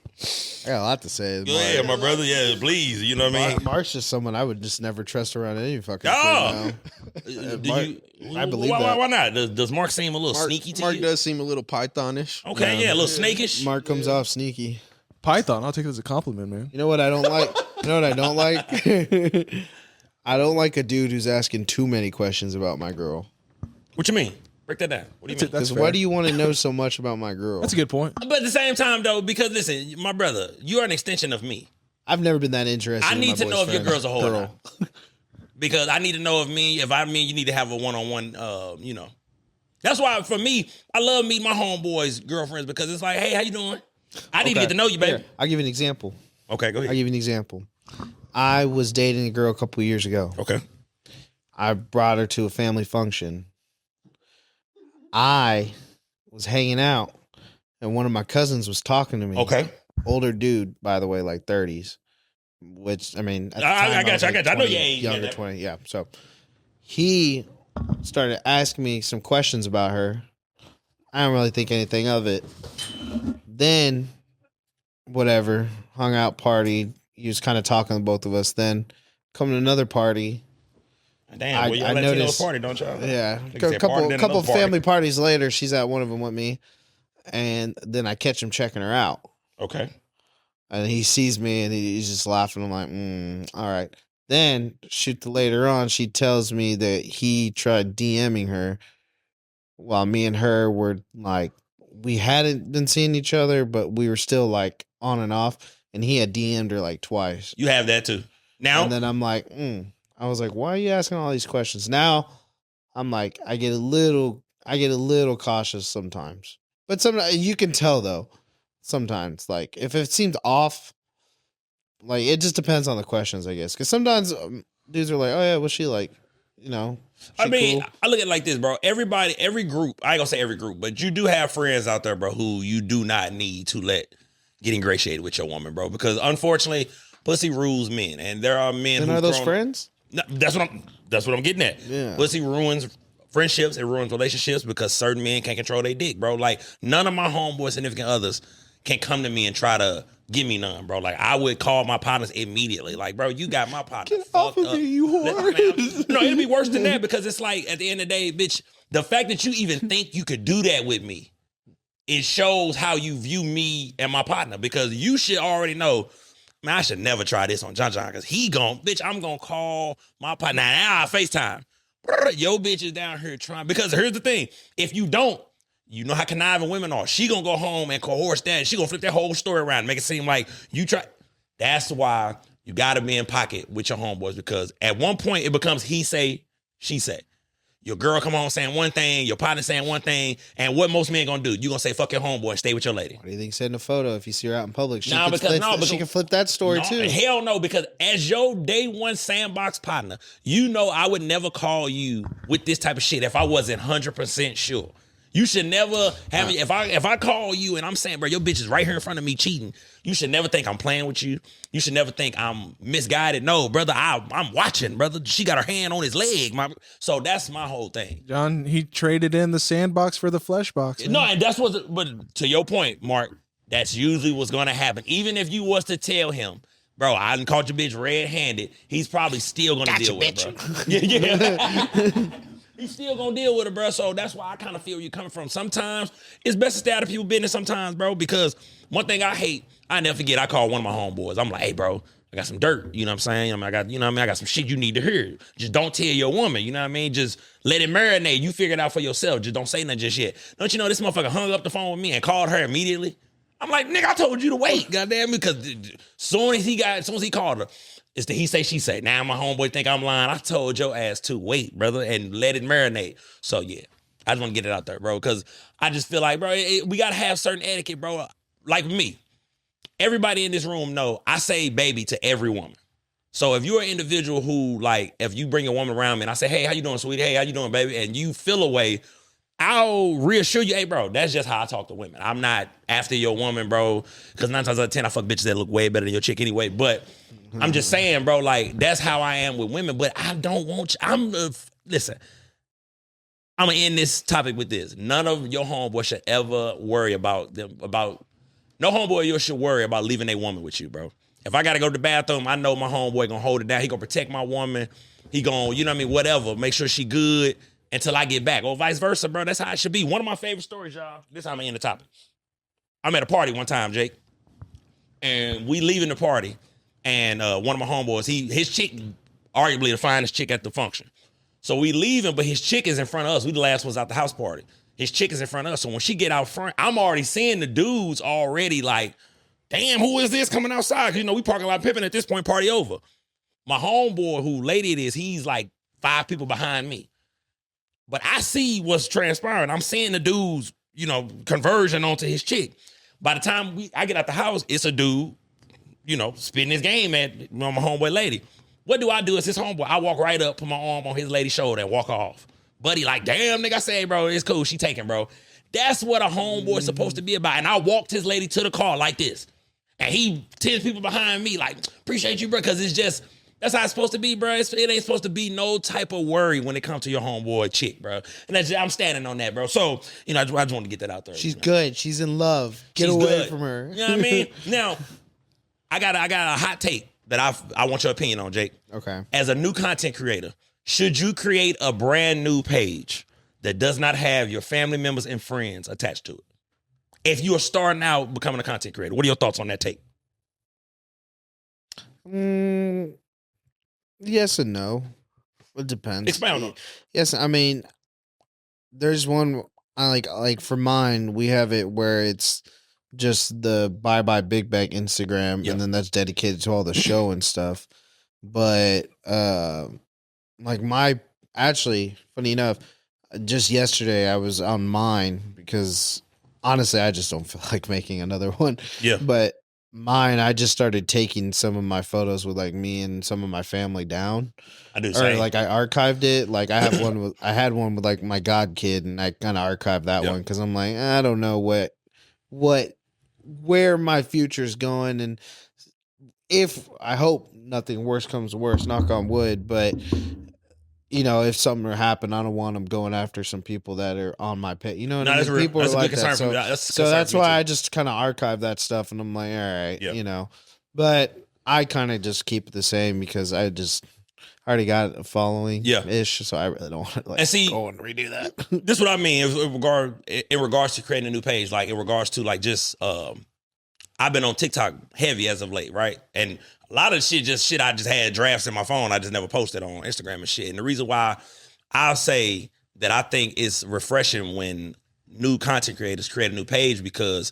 I got a lot to say. Yeah, my brother. Yeah, please. You know what I mean? Mark's just someone I would just never trust around any fucking Oh. female. Do Mark- you? I believe why, that. Why not? Does Mark seem a little sneaky to Mark you? does seem a little pythonish. Okay, yeah, a little snakish. Mark comes off sneaky. Python, I'll take it as a compliment, man. You know what I don't like? You know what I don't like? I don't like a dude who's asking too many questions about my girl. What you mean? Break that down. What do you mean? That's Because fair. why do you want to know so much about my girl? That's a good point. But at the same time, though, because listen, my brother, you are an extension of me. I've never been that interested. I in need my to know if your boyfriend. girl's a whore. Or not. Because I need to know if I mean you need to have a one-on-one. You know, that's why for me, I love meeting my homeboys' girlfriends because it's like, hey, how you doing? I need to get to know you, baby. Here, I'll give you an example. Okay, go I'll ahead. give you an example. I was dating a girl a couple of years ago. Okay. I brought her to a family function. I was hanging out, and one of my cousins was talking to me. Okay. Older dude, by the way, like 30s. Which, I mean, at the I time, got was you, I like got you. I know 20, your age, Younger yeah. 20, yeah. So he started asking me some questions about her. I don't really think anything of it. Then, whatever, hung out, partied. He was kind of talking to both of us. Then, come to another party. Damn, well, y'all I Latinos noticed- party, don't y'all? Yeah, Niggas a say party, couple then couple another party. family parties later, she's at one of them with me, and then I catch him checking her out, Okay. and he sees me and he's just laughing. I'm like, all right. Then later on, she tells me that he tried DMing her while me and her were like, we hadn't been seeing each other, but we were still like on and off, and he had DM'd her like twice. You have that too. Now, And then I'm like, I was like, why are you asking all these questions? Now I'm like, I get a little cautious sometimes. But sometimes you can tell though. Sometimes, like if it seems off, like it just depends on the questions, I guess. Because sometimes dudes are like, oh yeah, what's she like? You know, I she mean, cool? I look at it like this, bro. Every group, I ain't gonna say every group, but you do have friends out there, bro, who you do not need to let get ingratiated with your woman, bro. Because unfortunately, pussy rules men. And there are men And who are those friends? No, that's what I'm getting at. Yeah. Pussy ruins friendships, it ruins relationships because certain men can't control their dick, bro. Like none of my homeboys, significant others can come to me and try to give me none, bro. Like I would call my partners immediately. Like, bro, you got my partner. Get off of me, you whore. No, it'll be worse than that because it's like at the end of the day, bitch, the fact that you even think you could do that with me, it shows how you view me and my partner because you should already know, man, I should never try this on John because I'm gonna call my partner. Now I FaceTime. Yo bitch is down here trying, because here's the thing. If you don't, you know how conniving women are. She gonna go home and coerce that. She gonna flip that whole story around and make it seem like you try. That's why you gotta be in pocket with your homeboys because at one point it becomes he say, she say. Your girl come home saying one thing, your partner saying one thing, and what most men gonna do? You gonna say fuck your homeboy and stay with your lady. What do you think? Send a photo if you see her out in public. She Nah, can because- flip, she can flip that story No, too. hell no, because as your day one sandbox partner, you know I would never call you with this type of shit if I wasn't 100% sure. You should never have me. If I call you and I'm saying, bro, your bitch is right here in front of me cheating, you should never think I'm playing with you. You should never think I'm misguided. No, brother, I'm watching, brother. She got her hand on his leg. So that's my whole thing. John, he traded in the sandbox for the flesh box. man. No, and that's what. But to your point, Mark, that's usually what's going to happen. Even if you was to tell him, bro, I done caught your bitch red-handed, he's probably still going to deal with it, bro. Yeah. He's still gonna deal with it, bro. So that's why I kind of feel you coming from. Sometimes it's best to stay out of people's business sometimes, bro, because one thing I hate, I never forget, I call one of my homeboys. I'm like, hey, bro, I got some dirt. You know what I'm saying? I got some shit you need to hear. Just don't tell your woman, you know what I mean? Just let it marinate. You figure it out for yourself. Just don't say nothing just yet. Don't you know this motherfucker hung up the phone with me and called her immediately? I'm like, nigga, I told you to wait, goddamn, because soon as he called her, It's the he say, she say. Now my homeboy think I'm lying. I told your ass to wait, brother, and let it marinate. So, yeah, I just want to get it out there, bro, because I just feel like, bro, we got to have certain etiquette, bro. Like me, everybody in this room know I say baby to every woman. So if you're an individual who, like, if you bring a woman around me and I say, hey, how you doing, sweetie? Hey, how you doing, baby? And you feel away, I'll reassure you, hey, bro, that's just how I talk to women. I'm not after your woman, bro, because 9 times out of 10, I fuck bitches that look way better than your chick anyway. But I'm just saying, bro, like, that's how I am with women. But I don't want you. Listen, I'm going to end this topic with this. None of your homeboys should ever worry about them, no homeboy of yours should worry about leaving a woman with you, bro. If I got to go to the bathroom, I know my homeboy going to hold it down. He going to protect my woman. He going to, you know what I mean, whatever, make sure she good until I get back. Or vice versa, bro. That's how it should be. One of my favorite stories, y'all. This is how I'm going to end the topic. I'm at a party one time, Jake. And we leaving the party. And one of my homeboys, his chick, arguably the finest chick at the function. So we leaving, but his chick is in front of us. We the last ones out the house party. His chick is in front of us. So when she get out front, I'm already seeing the dudes already like, damn, who is this coming outside? You know, we parking lot pimping at this point, party over. My homeboy, who lady it is, he's like 5 people behind me. But I see what's transpiring. I'm seeing the dudes, you know, conversion onto his chick. By the time I get out the house, it's a dude, you know, spitting his game at my homeboy lady. What do I do as his homeboy? I walk right up, put my arm on his lady's shoulder and walk off. Buddy like, damn, nigga, I say, bro, it's cool. She taking, bro. That's what a homeboy's supposed to be about. And I walked his lady to the car like this. And he 10 people behind me like, appreciate you, bro, because it's just, that's how it's supposed to be, bro. It ain't supposed to be no type of worry when it comes to your homeboy chick, bro. And I'm standing on that, bro. So, you know, I just want to get that out there. She's good. She's in love. Get She's away good. from her. You know what I mean? Now, I got a hot take that I want your opinion on, Jake. Okay. As a new content creator, should you create a brand new page that does not have your family members and friends attached to it? If you are starting out becoming a content creator, what are your thoughts on that take? Yes and no. It depends. Expound on it. Yes, I mean, there's one I like for mine. We have it where it's just the Bye Bye Big Bag Instagram, Yep. and then that's dedicated to all the show and stuff. But like actually, funny enough, just yesterday I was on mine because honestly I just don't feel like making another one. Yeah. But mine, I just started taking some of my photos with like me and some of my family down. I do the Or same. like I archived it. Like I had one with like my god kid, and I kind of archived that Yep. one because I'm like, I don't know where my future's going, and if I hope nothing worse comes to worse, knock on wood, but you know, if something were to happen, I don't want them going after some people that are on my pet. You know what I mean? People that's are a like good concern that. for me. So that's why I just kind of archive that stuff, and I'm like, all right, Yep. you know. But I kind of just keep it the same because I already got a following, ish. So I really don't want to And see, go and redo that. this is what I mean in regards to creating a new page, like in regards to like just I've been on TikTok heavy as of late, right? And a lot of shit I just had drafts in my phone. I just never posted on Instagram and shit. And the reason why I'll say that I think it's refreshing when new content creators create a new page, because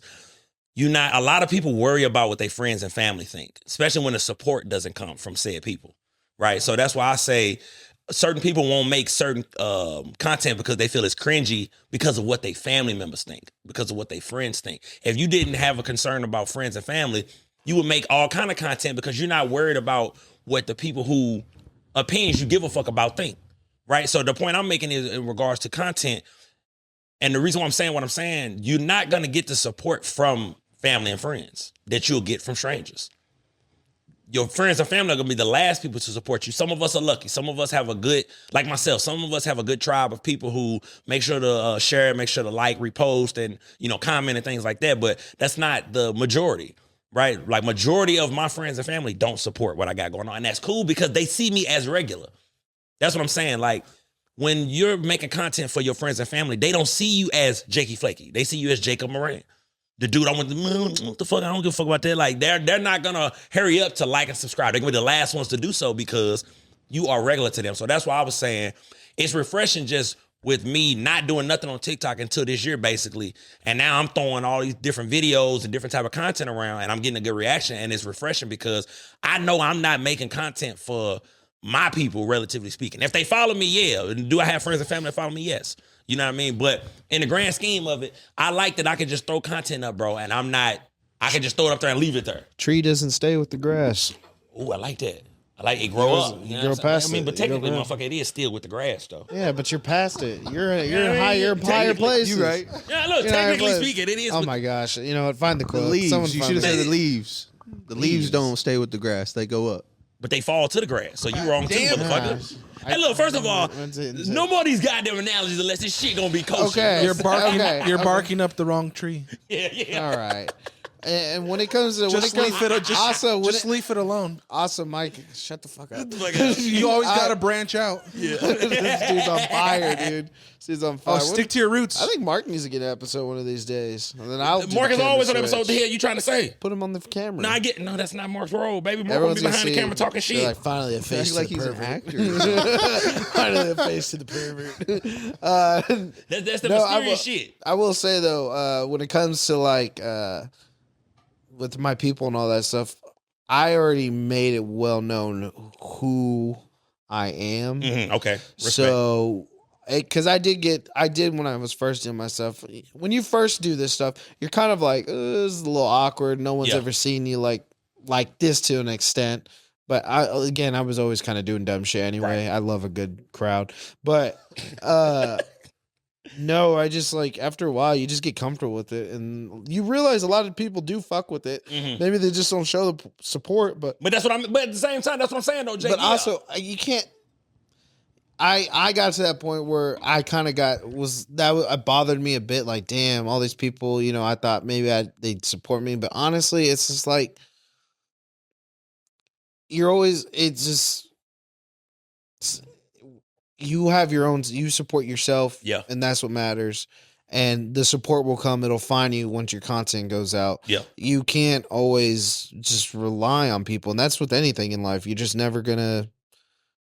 a lot of people worry about what their friends and family think, especially when the support doesn't come from said people, right? So that's why I say certain people won't make certain content because they feel it's cringy because of what their family members think, because of what their friends think. If you didn't have a concern about friends and family, you would make all kind of content because you're not worried about what the people who opinions you give a fuck about think, right? So the point I'm making is in regards to content, and the reason why I'm saying what I'm saying, you're not going to get the support from family and friends that you'll get from strangers. Your friends and family are going to be the last people to support you. Some of us are lucky. Some of us have a good, like myself, some of us have a good tribe of people who make sure to share, make sure to like, repost, and, you know, comment and things like that. But that's not the majority, right? Like majority of my friends and family don't support what I got going on. And that's cool because they see me as regular. That's what I'm saying. Like when you're making content for your friends and family, they don't see you as Jakey Flaky. They see you as Jacob Moran. The dude I went to, what the fuck? I don't give a fuck about that. Like they're not gonna hurry up to like and subscribe. They're gonna be the last ones to do so because you are regular to them. So that's why I was saying it's refreshing just with me not doing nothing on TikTok until this year, basically. And now I'm throwing all these different videos and different type of content around, and I'm getting a good reaction, and it's refreshing because I know I'm not making content for my people, relatively speaking. If they follow me, yeah. Do I have friends and family that follow me? Yes. You know what I mean? But in the grand scheme of it, I like that I can just throw content up, bro, and I can just throw it up there and leave it there. Tree doesn't stay with the grass. Ooh, I like that. I like it grow up. You know grow what I'm saying? past I mean, it. but You technically, grow motherfucker, it is still with the grass, though. Yeah, but you're past it. You're in Yeah, higher technically, places. You right. Yeah, look, You know, technically but- speaking, it is. Oh with- my gosh! You know what? Find the The quote. leaves. Someone You find should have the said quote. the leaves. The leaves don't stay with the grass. They go up. But they fall to the grass, so you wrong too, motherfucker. Hey, look, first of all, no more of these goddamn analogies unless this shit gonna be kosher. Okay. You're barking. Okay. You're barking up the wrong tree. Yeah. All right. And when it comes to Just leave it alone. also, Mike, shut the fuck up. You always got to branch out. This dude's on fire, dude. This dude's on fire. Oh, stick to your roots. I think Mark needs to get an episode one of these days, and then I'll. do Mark the is camera always on switch. episode. The hell you trying to say? Put him on the camera. No, that's not Mark's role, baby. Mark Everyone's gonna be gonna behind the see camera talking They're shit. like, finally a face to like the he's an pervert. actor. Finally a face to the pervert. That's the No, I mysterious will- shit. I will say though, when it comes to like with my people and all that stuff, I already made it well known who I am. Okay. Respect. So, because I did when I was first doing my stuff. When you first do this stuff, you're kind of like, this is a little awkward. No one's Yeah. ever seen you like this to an extent. But I was always kind of doing dumb shit anyway. I love a good crowd, but no, I just like after a while you just get comfortable with it, and you realize a lot of people do fuck with it. Maybe they just don't show the support, but But at the same time, that's what I'm saying though, Jay. but Yeah. also you can't. I got to that point where I kind of it bothered me a bit. Like, damn, all these people, you know, I thought maybe they'd support me, but honestly, it's just like you have your own. You support yourself, Yeah. and that's what matters. And the support will come. It'll find you once your content goes out. Yeah. You can't always just rely on people, and that's with anything in life. You're just never gonna.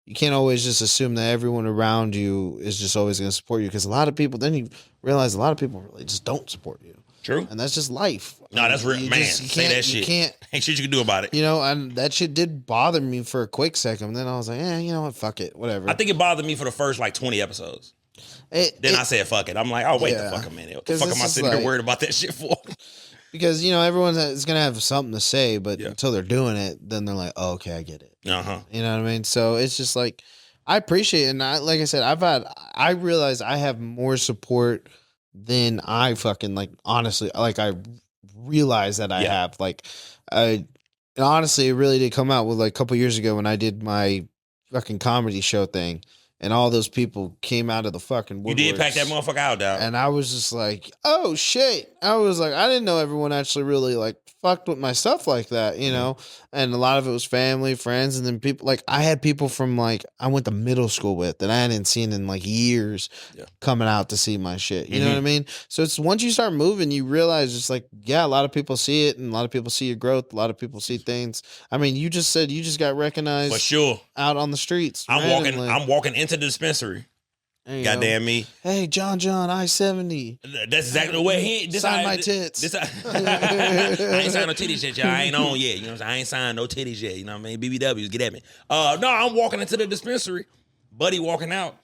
You can't always just assume that everyone around you is just always going to support you, because a lot of people, then you realize a lot of people really just don't support you. True. And that's just life. No, that's real, You man. just- you Say can't- that shit. You can't, Ain't shit you can do about it. you know, and that shit did bother me for a quick second. Then I was like, you know what, fuck it, whatever. I think it bothered me for the first like 20 episodes. Then I said, fuck it. I'm like, oh, wait Yeah. the fuck a minute. What the 'Cause fuck it's am I just sitting here like- worried about that shit for? because, you know, everyone is going to have something to say, but Yeah. until they're doing it, then they're like, oh, okay, I get it. Uh-huh. You know what I mean? So it's just like, I appreciate it. And like I said, I realize I have more support than I fucking like, honestly, like I realize that I Yeah. have. Like, and honestly, it really did come out with like a couple years ago when I did my fucking comedy show thing, and all those people came out of the fucking woodworks. You did pack that motherfucker out, dog. And I was just like, oh shit. I was like, I didn't know everyone actually really like fucked with my stuff like that, you know? And a lot of it was family, friends, and then people like I had people from like I went to middle school with that I hadn't seen in like years coming out to see my shit. You know what I mean? So it's once you start moving, you realize it's like, yeah, a lot of people see it and a lot of people see your growth, a lot of people see things. I mean, you just said you just got recognized For sure. out on the streets. I'm randomly. walking into the dispensary. There you go. Goddamn me. Hey, John, I-70. That's exactly the way Sign my tits. I ain't signed no titties yet, y'all. I ain't on yet. You know what I'm saying? I ain't signed no titties yet. You know what I mean? BBWs, get at me. No, I'm walking into the dispensary. Buddy walking out.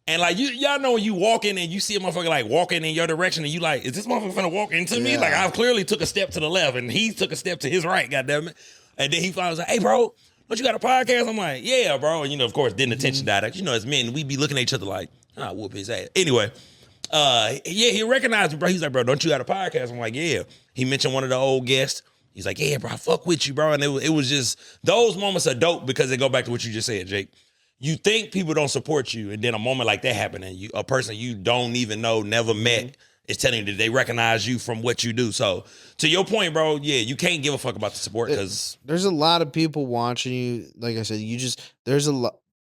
And like y'all know when you walk in and you see a motherfucker like walking in your direction and you like, is this motherfucker finna walk into me? Yeah. Like I clearly took a step to the left and he took a step to his right, goddammit. And then he finally was like, hey bro, don't you got a podcast? I'm like, yeah, bro. And you know, of course, didn't attention that. You know, as men, we be looking at each other like, whoop his ass. Anyway, he recognized me, bro. He's like, bro, don't you got a podcast? I'm like, yeah. He mentioned one of the old guests. He's like, yeah, bro, I fuck with you, bro. And it was just, those moments are dope because they go back to what you just said, Jake. You think people don't support you, and then a moment like that happen, and a person you don't even know, never met, is telling you that they recognize you from what you do. So, to your point, bro, yeah, you can't give a fuck about the support because there's a lot of people watching you. Like I said,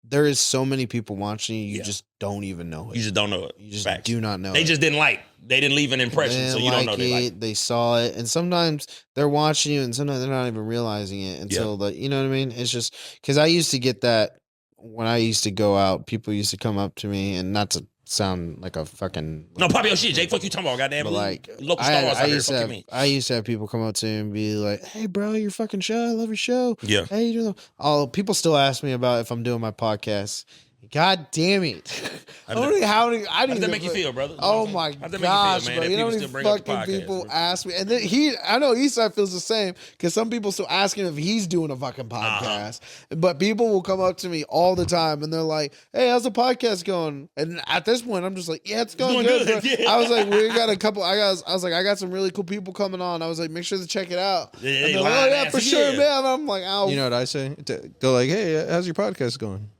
there is so many people watching you. You just don't even know it. you just don't know it. You just Facts. do not know. They it. just didn't like. They didn't leave an impression, They so didn't you don't like know they like. it. They saw it, and sometimes they're watching you, and sometimes they're not even realizing it until you know what I mean. It's just because I used to get that when I used to go out. People used to come up to me, and not to sound like a fucking No, pop your shit, Jake. Fuck you talking about, goddamn. but like local stars out here. Fuck you mean. I used to have people come up to me and be like, "Hey, bro, your fucking show. I love your show. Yeah. Hey, you doing?" Oh, people still ask me about if I'm doing my podcast. God damn it! I How does that make you feel, brother? Oh my gosh, bro! You know how many fucking people ask me, and then I know Esai feels the same because some people still ask him if he's doing a fucking podcast. But people will come up to me all the time, and they're like, "Hey, how's the podcast going?" And at this point, I'm just like, "Yeah, it's going good." Bro. Yeah. I was like, "We got a couple." I was like, "I got some really cool people coming on." I was like, "Make sure to check it out." Yeah, and they're like, "Oh yeah, for sure, man." I'm like, "Oh." You know what I say? Go like, hey, how's your podcast going?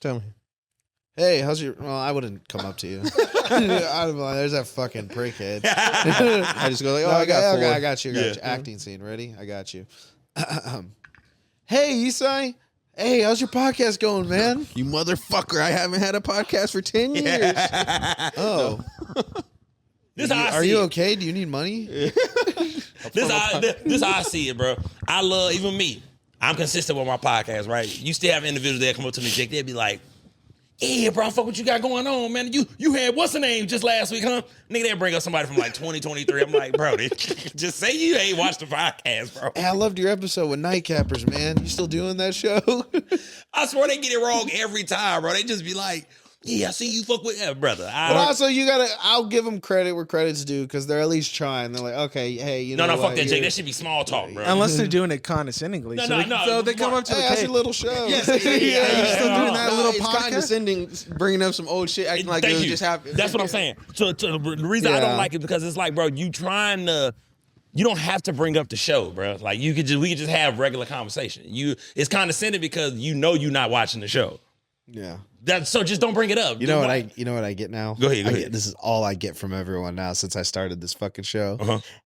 Tell me. Hey, how's your? Well, I wouldn't come up to you. I'd be like, there's that fucking prickhead. I just go like, oh, I got four. I got you. Acting scene, ready? I got you. Hey, Esai. Hey, how's your podcast going, man? You motherfucker! I haven't had a podcast for 10 years. Oh, are you okay? Do you need money? This how I see it, bro. I love even me. I'm consistent with my podcast, right? You still have individuals that come up to me, Jake. They'll be like, "Yeah, bro, fuck what you got going on, man. You had what's the name just last week, huh?" Nigga, they bring up somebody from like 2023. I'm like, bro, just say you ain't watched the podcast, bro. Hey, I loved your episode with Nightcappers, man. You still doing that show? I swear they get it wrong every time, bro. They just be like, "Yeah, I see you fuck with brother." But also, I'll give them credit where credit's due because they're at least trying. They're like, okay, hey, you know No, what, fuck that, Jake. That should be small talk, bro. Unless they're doing it condescendingly. No, So they come up to Hey, the that's your little show. Yes, yeah, you still doing that little It's podcast? condescending, bringing up some old shit, acting like it was just happening. That's what I'm saying. So the reason I don't like it because it's like, bro, you don't have to bring up the show, bro. Like we could just have regular conversation. It's condescending because you know you're not watching the show. Yeah. So just don't bring it up. You know what I get now? Go ahead. This is all I get from everyone now since I started this fucking show.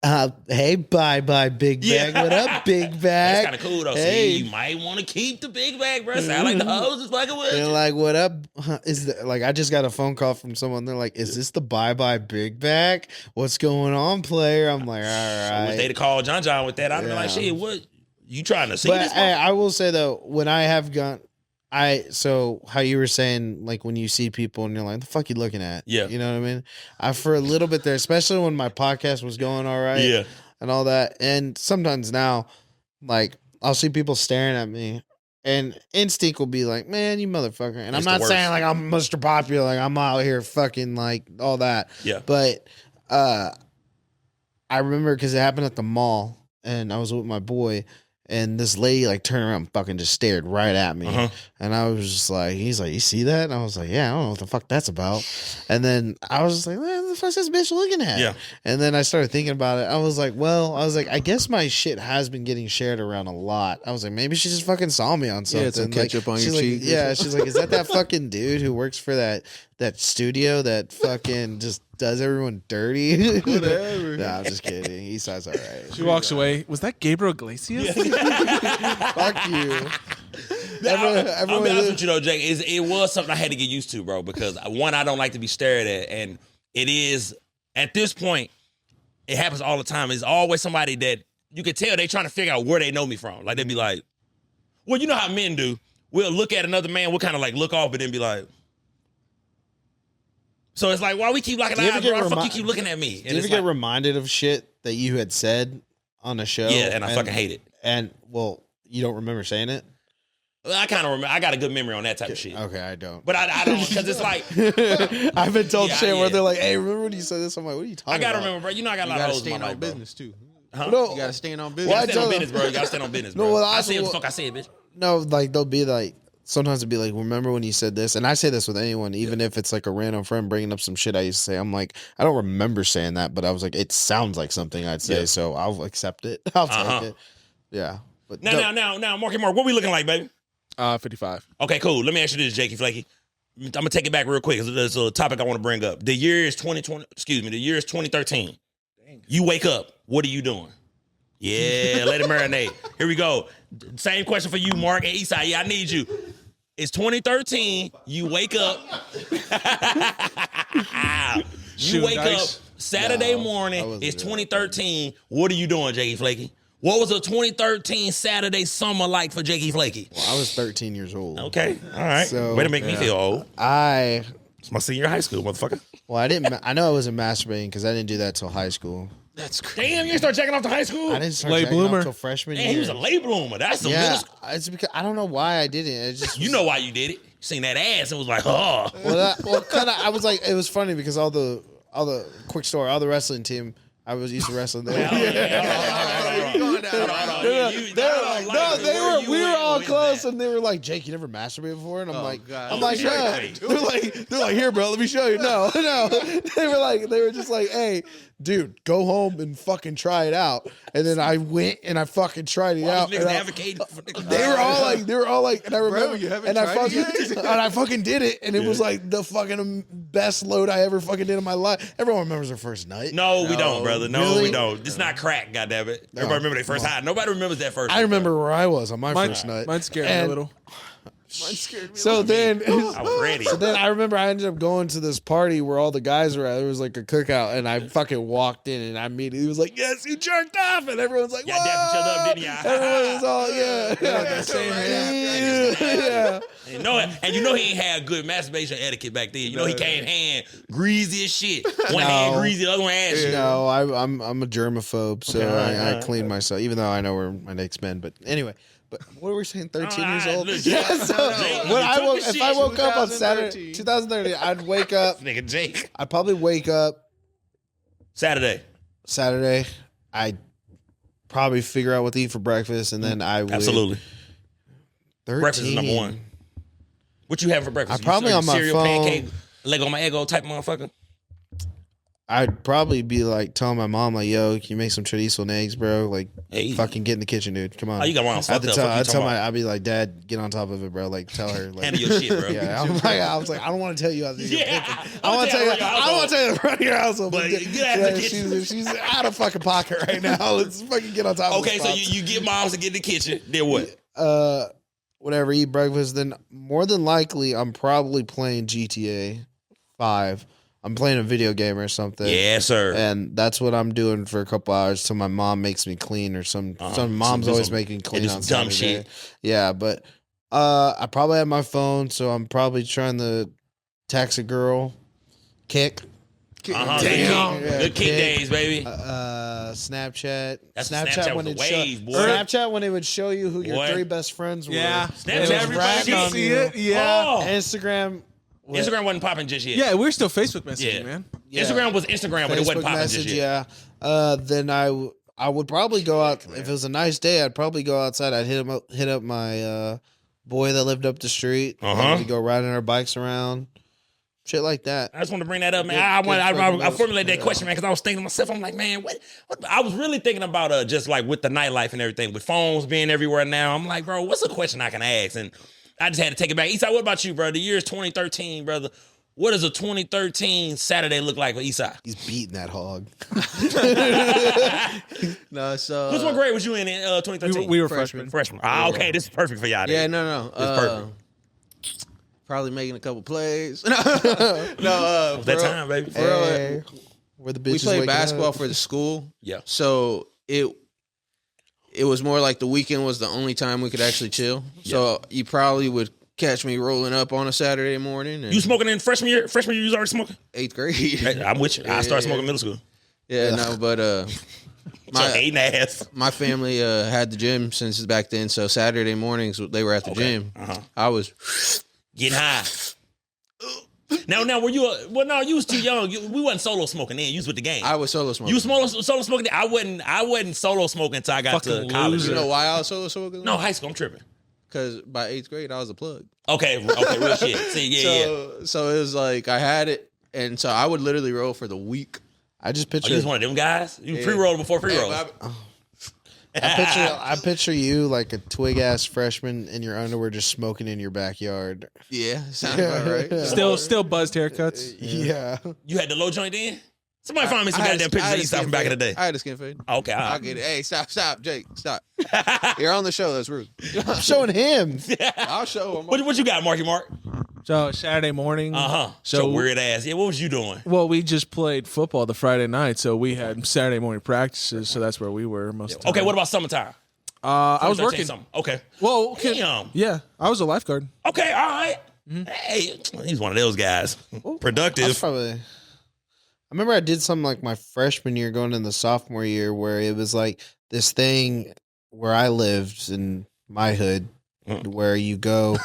Uh-huh. Hey, bye, big bag. What up, big bag? That's kind of cool though. Hey. See, you might want to keep the big bag, bro. Sound like the hoes is fucking with They're you. like, what up? I just got a phone call from someone. They're like, is this the bye big bag? What's going on, player? I'm like, all right. So they'd have called John with that. I'd be like, shit, what? You trying to see But this? hey, I will say though, when I have gone, so how you were saying, like when you see people and you're like, the fuck you looking at? Yeah. You know what I mean? For a little bit there, especially when my podcast was going all right. Yeah. And all that. And sometimes now, like, I'll see people staring at me and instinct will be like, man, you motherfucker. And It's I'm the not worst. saying like I'm Mr. Popular, like I'm out here fucking like all that. Yeah. But I remember because it happened at the mall and I was with my boy. And this lady like turned around and fucking just stared right at me. And I was just like, he's like, you see that? And I was like, yeah, I don't know what the fuck that's about. And then I was just like, man, what the fuck's this bitch looking at? Yeah. And then I started thinking about it. I was like, I guess my shit has been getting shared around a lot. I was like, maybe she just fucking saw me on something. Yeah, some ketchup on your she's like, cheek. Yeah, she's like, is that fucking dude who works for that studio that fucking just does everyone dirty? Whatever. No, I'm just kidding. Esai's all right. She walks away. Was that Gabriel Iglesias? Fuck you. I'll be honest with you though, Jake. It was something I had to get used to, bro. Because one, I don't like to be stared at, and it is at this point, it happens all the time. It's always somebody that you can tell they trying to figure out where they know me from. Like they'd be like, well, you know how men do. We'll look at another man, we'll kind of like look off, but then be like. So it's like, why we keep locking eyes, bro? Why the fuck you keep looking at me? Do you ever get reminded of shit that you had said on a show? Yeah, and I fucking hate it. And well, you don't remember saying it? I kind of remember. I got a good memory on that type of shit. Okay, I don't. But I don't, because it's like. I've been told Yeah, shit where yeah. they're like, hey, remember when you said this? I'm like, what are you talking I about? gotta remember, bro. You know I got a lot of hoes in my stand on life, bro. business too. Huh? No, You gotta stand on You business. Well, gotta stand on tell business, bro. You gotta stand on business, bro. No, well, I say what well- the fuck I said, bitch. no, like they'll be like, sometimes it'd be like, remember when you said this? And I say this with anyone, even if it's like a random friend bringing up some shit I used to say. I'm like, I don't remember saying that, but I was like, it sounds like something I'd say, Yeah. so I'll accept it. I'll take it. Yeah. But Now, Marky Mark, what we looking like, baby? 55. Okay, cool. Let me ask you this, Jakey Flaky. I'm gonna take it back real quick because there's a topic I want to bring up. The year is 2020. Excuse me. The year is 2013. You wake up. What are you doing? Yeah, let it marinate. Here we go. Same question for you, Mark and Esai. Yeah, I need you. It's 2013. You wake up. you Shooting wake dice? up Saturday No, I morning. wasn't It's doing that. 2013. What are you doing, Jakey Flaky? What was a 2013 Saturday summer like for Jakey Flaky? I was 13 years old. Okay, all right. So, Way to make me feel old. I It's my senior high school, motherfucker. Well, I didn't. I know I wasn't masturbating because I didn't do that till high school. That's crazy. Damn, you didn't start checking off to high school? I didn't start Late jacking off bloomer. till freshman Man, year. he was a late bloomer. That's the Yeah, middle school. it's because I don't know why I didn't. It just You know why you did it. You seen that ass and was like, oh. well, kind of. I was like, it was funny because all the quick story, all the wrestling team. I was used to wrestling there. We were all close, and they were like, "Jake, you never masturbated before?" And I'm like, God. "I'm like, yeah." Wait. They're like, "Here, bro, let me show you." No. They were just like, "Hey, dude, go home and fucking try it out." And then I went and I fucking tried it out. Niggas and advocating for niggas. They were all like, and I remember, you haven't and I tried fucking, it yet? and I fucking did it, and it was like the fucking best load I ever fucking did in my life. Everyone remembers their first night. No, we don't, brother. No, Really? we don't. It's not crack, goddammit. Everybody remember their first high. Nobody remembers that first. I remember where I was on my Mine, first night. mine scared me a And little. So then, I was ready. so then I remember I ended up going to this party where all the guys were at. There was like a cookout, and I fucking walked in, and I immediately was like, "Yes, you jerked off," and everyone's like, Y'all dapped each other up, "What?" didn't y'all? Everyone was all, yeah. Same Yeah. You know it, and you know he ain't had good masturbation etiquette back then. You know he came hand greasy as shit. One hand greasy, the other one ass shit. No, I'm a germaphobe, so Okay, I clean myself, even though I know where my neck's been. But anyway, but what were we saying? 13 years old. Look, Yeah, Jake, so Jake, when you I took woke, the if shit. I woke up on Saturday, 2013. 2030, I'd wake up. Nigga Jake. I'd probably wake up Saturday. Saturday. I'd probably figure out what to eat for breakfast, and then I would Absolutely. 13. Breakfast is number one. What you have for breakfast? I'm probably on my cereal, phone. pancake, Lego my ego type motherfucker. I'd probably be like telling my mom, like, "Yo, can you make some chorizo and eggs, bro? Like, Hey. fucking get in the kitchen, dude. Come on." Oh, you got one I had fucked to up. tell, Fuck you I'd talking tell about? I'd be like, "Dad, get on top of it, bro. Like, tell her, like, Handle your shit, bro. yeah." I was like, I don't want to tell you how to do your Yeah. cooking. I want to tell you. I want to tell you to run your household, But get out of the kitchen. she's out of fucking pocket right now. Let's fucking get on top. Okay, of so this you get moms to get in the kitchen. Then what? whatever, eat breakfast. Then more than likely, I'm probably playing GTA 5. I'm playing a video game or something. Yes, sir. And that's what I'm doing for a couple hours till my mom makes me clean or some mom's do always some- making clean do on some dumb Saturday. shit. Yeah, but I probably have my phone, so I'm probably trying to text a girl, kick, Uh-huh. Damn. Good kick days, baby. Snapchat. That's Snapchat was the wave, boy. Snapchat when it would show you who your Boy. 3 best friends were. Yeah. Snapchat, It was everybody ratting can on see you. it. Yeah. Oh. Instagram. Instagram wasn't popping just yet. Yeah, we're still Facebook messaging, Yeah. man. Yeah. Instagram was Instagram, but it wasn't Facebook popping message, just yet. yeah. Then I would probably go out if it was a nice day. I'd probably go outside. I'd hit up my boy that lived up the street. Uh-huh. We'd go riding our bikes around, shit like that. I just want to bring that up, man. Good fucking I formulated that question, man, because I was thinking to myself, I'm like, man, what? I was really thinking about just like with the nightlife and everything, with phones being everywhere now. I'm like, bro, what's a question I can ask? And I just had to take it back. Esai, what about you, bro? The year is 2013, brother. What does a 2013 Saturday look like for Esai? He's beating that hog. No, so Which one grade was you in 2013? We were freshmen. Freshman. Ah, okay. This is perfect for y'all. yeah, then. no. perfect. Probably making a couple plays. No, That bro, time, baby. Hey, where the bitches we played waking basketball up. for the school. Yeah. So it was more like the weekend was the only time we could actually chill. So you probably would catch me rolling up on a Saturday morning. And You smoking in freshman year? Freshman year, you was already smoking? 8th grade. Hey, I'm with you. I started smoking middle school. Yeah, no, but My 8.5. my family had the gym since back then. So Saturday mornings they were at the gym. Uh-huh. I was Getting high. Now, were you? Well, no, you was too young. We wasn't solo smoking then. You was with the game. I was solo smoking. You was solo smoking. Then. I wasn't solo smoking until I got to Fucking college. loser. You know why I was solo smoking? No, high school. I'm tripping. Because by 8th grade I was a plug. Okay, real shit. See, yeah. So it was like I had it, and so I would literally roll for the week. I just Oh, picture. you was one of them guys. You pre-rolled before pre-roll. I picture you like a twig ass freshman in your underwear, just smoking in your backyard. Yeah, sounds about right. Still buzzed haircuts. Yeah. You had the low joint then. Somebody find me some I had goddamn a- pictures I of had a Esau from skin back in the fade. day. I had a skin fade. Okay, all I'll right. get it. Hey, stop, Jake, stop. You're on the show. That's rude. I'm showing him. I'll show him. What you got, Marky Mark? So Saturday morning. So So weird ass. Yeah, what was you doing? well, we just played football the Friday night, so we had Saturday morning practices. So that's where we were most of the time. Okay, what about summertime? I was 13 working. something. Okay. Well, okay. Damn. Yeah, I was a lifeguard. Okay, all right. Hey, he's one of those guys. That's Productive. probably. I remember I did something like my freshman year going into sophomore year where it was like this thing where I lived in my hood where you go.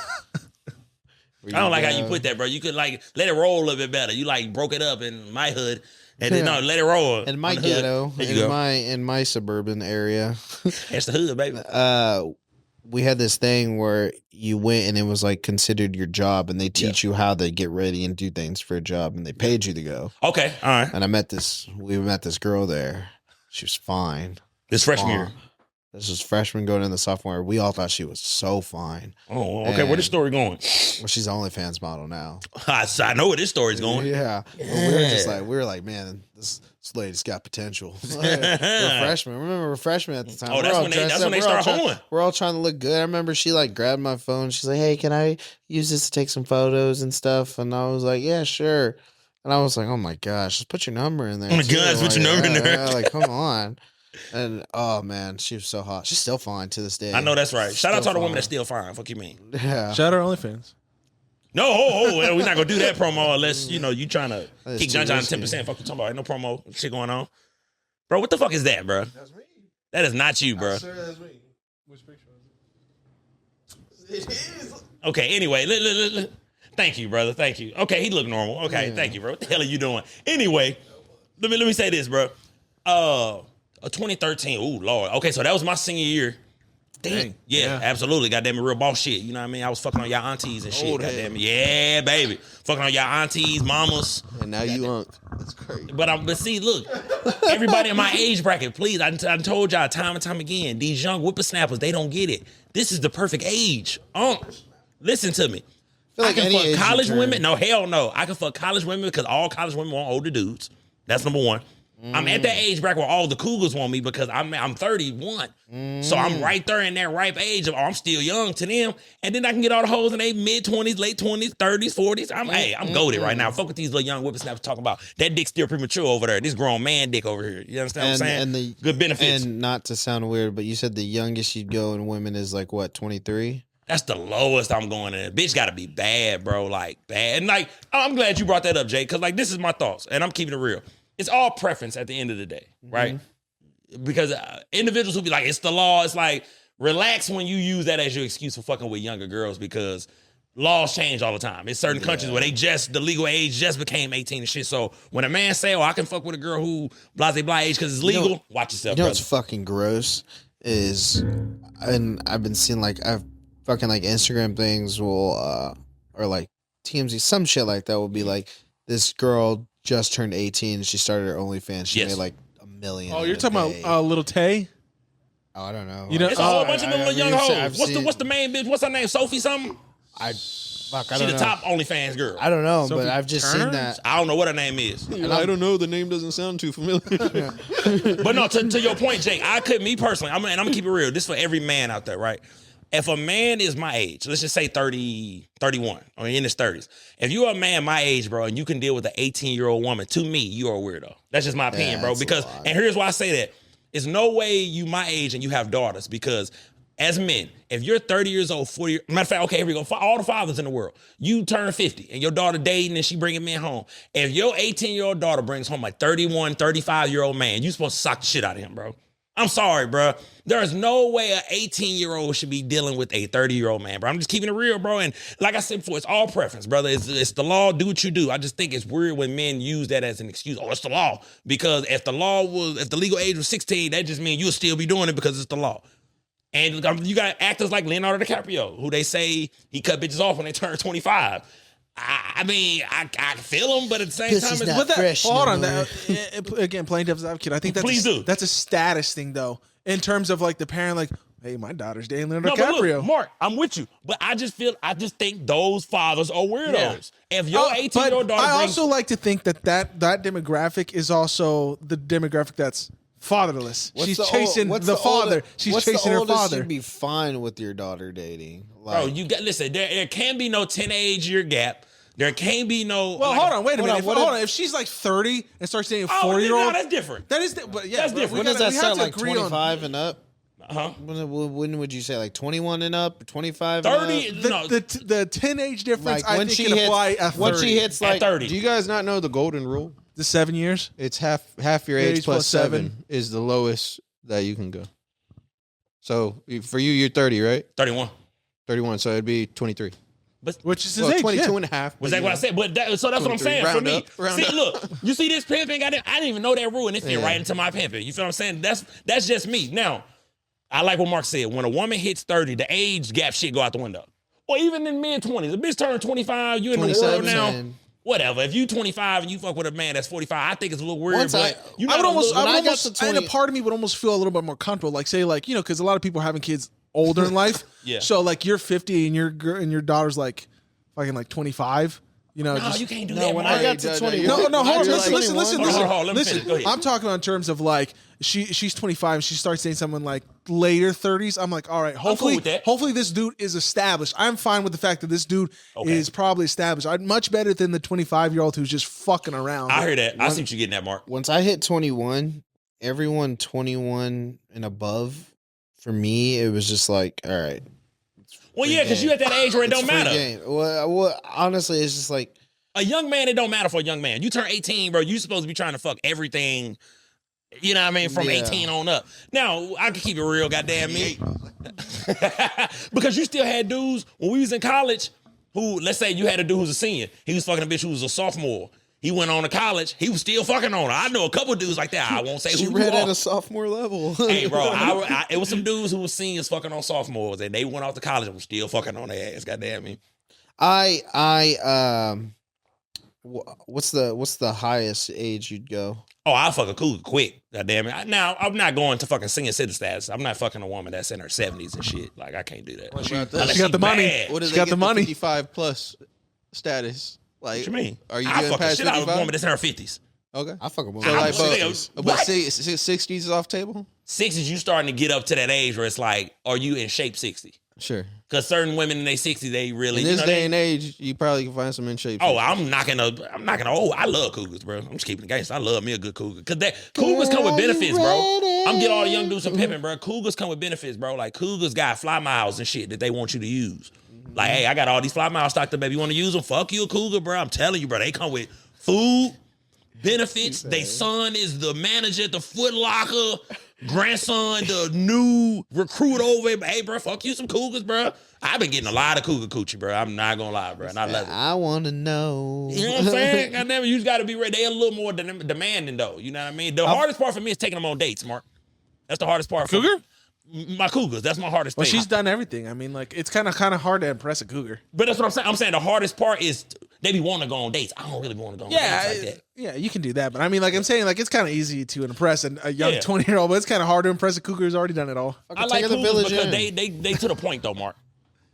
I don't like how you put that, bro. You could like let it roll a little bit better. You like broke it up in my hood, and then no, let it roll in my ghetto, in my suburban area. That's the hood, baby. We had this thing where you went and it was like considered your job, and they teach you how to get ready and do things for a job, and they paid you to go. Okay, all right. And we met this girl there. She was fine. This freshman year. This was freshman going into sophomore. We all thought she was so fine. Oh, okay. Where this story going? Well, she's an OnlyFans model now. I know where this story's going. Yeah. We were like, man, this lady's got potential. We're freshmen. Remember, we're freshmen at the time. Oh, that's when they start hoeing. We're all trying to look good. I remember she like grabbed my phone. She's like, hey, can I use this to take some photos and stuff? And I was like, yeah, sure. And I was like, oh my gosh, just put your number in there. Oh my gosh, put your number in there. Like, come on. And oh man, she was so hot. She's still fine to this day. I know that's right. Shout out to all the women fine. that's still fine. Fuck you mean? Yeah. Shout out OnlyFans. No, well, we're not gonna do that promo unless you trying to kick John 10%. Fuck you talking about? Ain't no promo shit going on, bro. What the fuck is that, bro? That's me. That is not you, bro. Sir, that's me. Which picture is it? It is. Okay. Anyway, thank you, brother. Thank you. Okay, he look normal. Okay, thank you, bro. What the hell are you doing? Anyway, let me say this, bro. 2013. Ooh, Lord. Okay, so that was my senior year. Dang. Yeah, absolutely. Goddamn it, real boss shit. You know what I mean? I was fucking on y'all aunties and shit. Goddamn it. Yeah, baby. Fucking on y'all aunties, mamas. And now you unk. That's crazy. But see, look, everybody in my age bracket, please. I told y'all time and time again, these young whippersnappers, they don't get it. This is the perfect age. Listen to me. I can fuck college women. No, hell no. I can fuck college women because all college women want older dudes. That's number one. I'm at that age bracket where all the cougars want me because I'm 31. So I'm right there in that ripe age of I'm still young to them. And then I can get all the hoes in their mid-20s, late 20s, 30s, 40s. I'm goated right now. Fuck with these little young whippersnappers talking about. That dick's still premature over there. This grown man dick over here. You understand what I'm saying? And the good benefits. And not to sound weird, but you said the youngest you'd go in women is like what, 23? That's the lowest I'm going in. Bitch got to be bad, bro. Like, bad. And like, I'm glad you brought that up, Jay, because like, this is my thoughts, and I'm keeping it real. It's all preference at the end of the day, right? Because individuals who be like, it's the law. It's like, relax when you use that as your excuse for fucking with younger girls because laws change all the time. It's certain countries where the legal age just became 18 and shit. So when a man say, oh, I can fuck with a girl who blah age because it's legal, watch yourself, You know brother. what's fucking gross is, and I've been seeing like, I've fucking like Instagram things will, or like TMZ, some shit like that will be like, this girl just turned 18 and she started her OnlyFans. She made like $1 million. Oh, you're talking about Little Tay? Oh, I don't know. You know, It's a whole bunch of them little young hoes. I've What's the main bitch? What's her name? Sophie something? I She don't the know. top OnlyFans girl. I don't know, Sophie but I've just Turner? seen that. I don't know what her name is. I don't know. The name doesn't sound too familiar. But no, to your point, Jake, me personally, and I'm going to keep it real. This is for every man out there, right? If a man is my age, let's just say 30, 31, or in his 30s. If you're a man my age, bro, and you can deal with an 18-year-old woman, to me, you're a weirdo. That's just my opinion, bro. that's a Because, lot. and here's why I say that. It's no way you my age and you have daughters because as men, if you're 30 years old, 40 years, matter of fact, okay, here we go. For all the fathers in the world, you turn 50 and your daughter dating and she bringing men home. If your 18-year-old daughter brings home a 31, 35-year-old man, you supposed to sock the shit out of him, bro. I'm sorry, bro. There's no way an 18-year-old should be dealing with a 30-year-old man, bro. I'm just keeping it real, bro. And like I said before, it's all preference, brother. It's the law. Do what you do. I just think it's weird when men use that as an excuse. Oh, it's the law. Because if the legal age was 16, that just means you'll still be doing it because it's the law. And you got actors like Leonardo DiCaprio, who they say he cut bitches off when they turn 25. I mean, I feel them, but at the same time, Pussy's it's not fresh Hold no on. more. Again, playing devil's advocate. I think that's a status thing, though, in terms of like the parent, like, hey, my daughter's dating Leonardo but DiCaprio. look, Mark, I'm with you, but I just think those fathers are weirdos. Yeah. If your 18-year-old daughter I brings, also like to think that demographic is also the demographic that's fatherless. She's chasing the father. She's chasing her father. You'd be fine with your daughter dating. bro, Like, you got listen. There can be no 10-age year gap. There can't be no. Well, hold on, wait a minute. hold Hold on. on. If she's like 30 and starts dating a Oh, 40-year-old, no, that's different. That is, but yeah, That's bro, different. when does that we have start? to Like agree on- 25 and up? When would you say, like 21 and up, 25? 30. And up? No, The 10 age difference, Like I when think, she can hits, apply at 30. when she hits at like 30. Do you guys not know the golden rule? The 7 years. It's half your age plus 7 is the lowest that you can go. So for you, you're 30, right? 31. 31, so it'd be 23. Which is his Well, age. 22 yeah. and a half. Was that what I said? But so that's what I'm 23. saying for Round me. up, round See, up. look, you see this pimping? I didn't even know that rule, and it fit Yeah. right into my pimping. You feel what I'm saying? That's just me. Now, I like what Mark said. When a woman hits 30, the age gap shit go out the window. Or even in mid-20s. A bitch turn 25, you in the world 27. now. Whatever. If you 25 and you fuck with a man that's 45, I think it's a little weird. Once but you I would almost, when I would I got almost, to 20 and a part of me would almost feel a little bit more comfortable. Like, say, like, you know, because a lot of people are having kids older in life. Yeah. So, like, you're 50 and your daughter's like fucking like 25. You know, No, you can't do that. when Mark. I got to 20, No, when hold I on. turned Listen. 21, Hold on, let me finish. Go ahead. I'm talking about in terms of like she's 25 and she starts saying someone like later 30s. I'm like, all right, cool hopefully, with that. hopefully this dude is established. I'm fine with the fact that this dude is probably established. I'm much better than the 25-year-old who's just fucking around. I hear that. I see what you're getting at, Mark. Once I hit 21, everyone 21 and above, for me, it was just like, all right. Well, yeah, because you at that age where it don't free matter. game. Well, honestly, it's just like, A young man, it don't matter for a young man. You turn 18, bro, you supposed to be trying to fuck everything, you know what I mean, from Yeah. 18 on up. Now, I can keep it real, goddamn me. Because you still had dudes, when we was in college, who, let's say you had a dude who's a senior. He was fucking a bitch who was a sophomore. He went on to college. He was still fucking on her. I know a couple dudes like that. I won't say she who read you at are. a sophomore level. Hey, bro, it was some dudes who was seniors fucking on sophomores, and they went off to college and were still fucking on their ass, goddamn me. What's the highest age you'd go? Oh, I'll fuck a cougar quick. God damn it. Now, I'm not going to fucking senior citizen status. I'm not fucking a woman that's in her 70s and shit. Like, I can't do that. Unless She got the money. bad. What What does She got they the get money. 55 plus status? Like, you mean? Are you I getting fuck the past shit out of a 55? woman that's in her 50s. Okay. I fuck a woman. So like, fuck- but What? 60s is off table? 60s, you starting to get up to that age where it's like, are you in shape 60? Sure. Because certain women in their 60s, they really, In you this know, day they- and age, you probably can find some in shape. Oh, I'm knocking I love cougars, bro. I'm just keeping the gangster. I love me a good cougar. Cause cougars come with benefits, bro. I'm getting all the young dudes some pimping, bro. Cougars come with benefits, bro. Like cougars got fly miles and shit that they want you to use. Like, hey, I got all these fly miles stocked up, baby. You want to use them? Fuck you, a cougar, bro. I'm telling you, bro. They come with food, benefits. They son is the manager at the Foot Locker. Grandson, the new recruit over here. Hey, bro, fuck you some cougars, bro. I've been getting a lot of cougar coochie, bro. I'm not gonna lie, bro. And I love it. I want to know. You know what I'm saying? Goddamn, you just got to be ready. They a little more demanding, though. You know what I mean? The hardest part for me is taking them on dates, Mark. That's the hardest part. Cougar? My cougars. That's my hardest Well, thing. she's done everything. I mean, like, it's kind of hard to impress a cougar. But that's what I'm saying. I'm saying the hardest part is they be wanting to go on dates. I don't really want to go on dates like that. Yeah, you can do that. But I mean, like, I'm saying, like, it's kind of easy to impress a young Yeah. 20-year-old, but it's kind of hard to impress a cougar who's already done it all. I like take her to cougars Village because Inn. they to the point, though, Mark.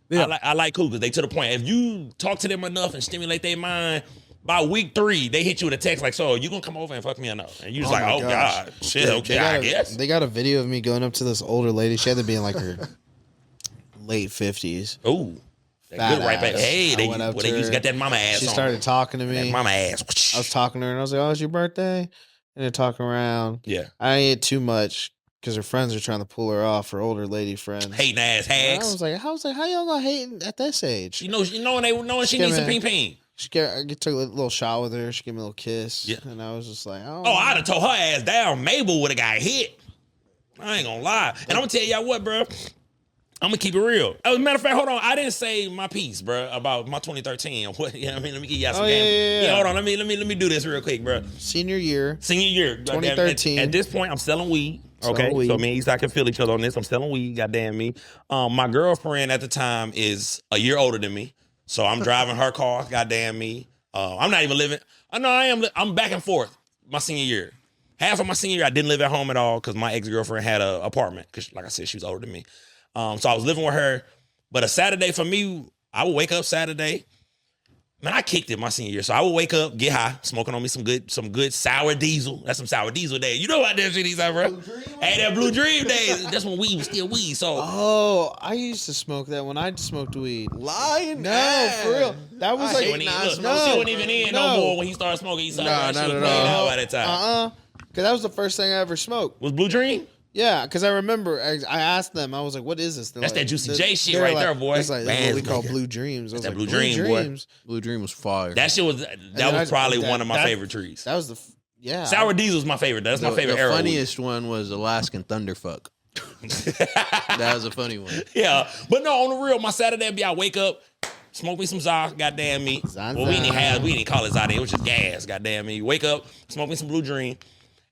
Yeah. I like cougars. They to the point. If you talk to them enough and stimulate their mind, by week 3, they hit you with a text like, so you gonna come over and fuck me or no? And you just like, my oh, gosh. God. Shit, okay, I guess. They got a video of me going up to this older lady. She had to be in like her late 50s. Ooh. That Fat good right back. ass. Hey, I they went up to used to her. got that mama ass She on. started talking to That me. mama ass. I was talking to her and I was like, oh, it's your birthday? And they're talking around. Yeah. I didn't eat too much because her friends are trying to pull her off, her older lady friends. Hating ass And I hags. was like, how y'all not hating at this age? You know when she needs some ping ping. I took a little shot with her. She gave me a little kiss. Yeah. And I was just like, oh. Oh, I'd have told her ass down. Mabel would have got hit. I ain't gonna lie. And I'm gonna tell y'all what, bro. I'm gonna keep it real. As a matter of fact, hold on. I didn't say my piece, bro, about my 2013. What, you know what I mean? Let me give y'all some game. yeah. Hold on. Let me do this real quick, bro. Senior year. Senior year, goddamn, 2013. At this point, I'm selling weed. Okay, Selling weed. so me and Eastside can feel each other on this. I'm selling weed. Goddamn me. My girlfriend at the time is a year older than me, so I'm driving her car. Goddamn me. I'm not even living. I know I am. I'm back and forth. My senior year. Half of my senior year, I didn't live at home at all because my ex-girlfriend had an apartment. Because, like I said, she was older than me. So I was living with her. But a Saturday for me, I would wake up Saturday. Man, I kicked it my senior year. So I would wake up, get high, smoking on me some good sour diesel. That's some sour diesel days. You know about that shit, Eastside, bro? Hey, that Blue Dream days. That's when weed was still weed. So Oh, I used to smoke that when I smoked weed. Lying? No, for real. That was I like she hate wasn't not even, even in no more when he started smoking Eastside. Nah, She not was at playing all. out by that time. Because that was the first thing I ever smoked. Was Blue Dream? Yeah, because I remember I asked them. I was like, "What is this?" They're That's like, that Juicy they're- J shit they're right like- there, boy. It's like that's what we call Blue Dreams. I was that like, Blue Dream, boy. Blue Dream was fire. That shit was probably one of my favorite trees. That was yeah. Sour Diesel was my favorite. That's my favorite The era. funniest one was Alaskan Thunderfuck. That was a funny one. Yeah, but no, on the real, my Saturday be I wake up, smoke me some Cigar, goddamn me. Well, we didn't call it Cigar, it was just gas, goddamn me. Wake up, smoke me some Blue Dream,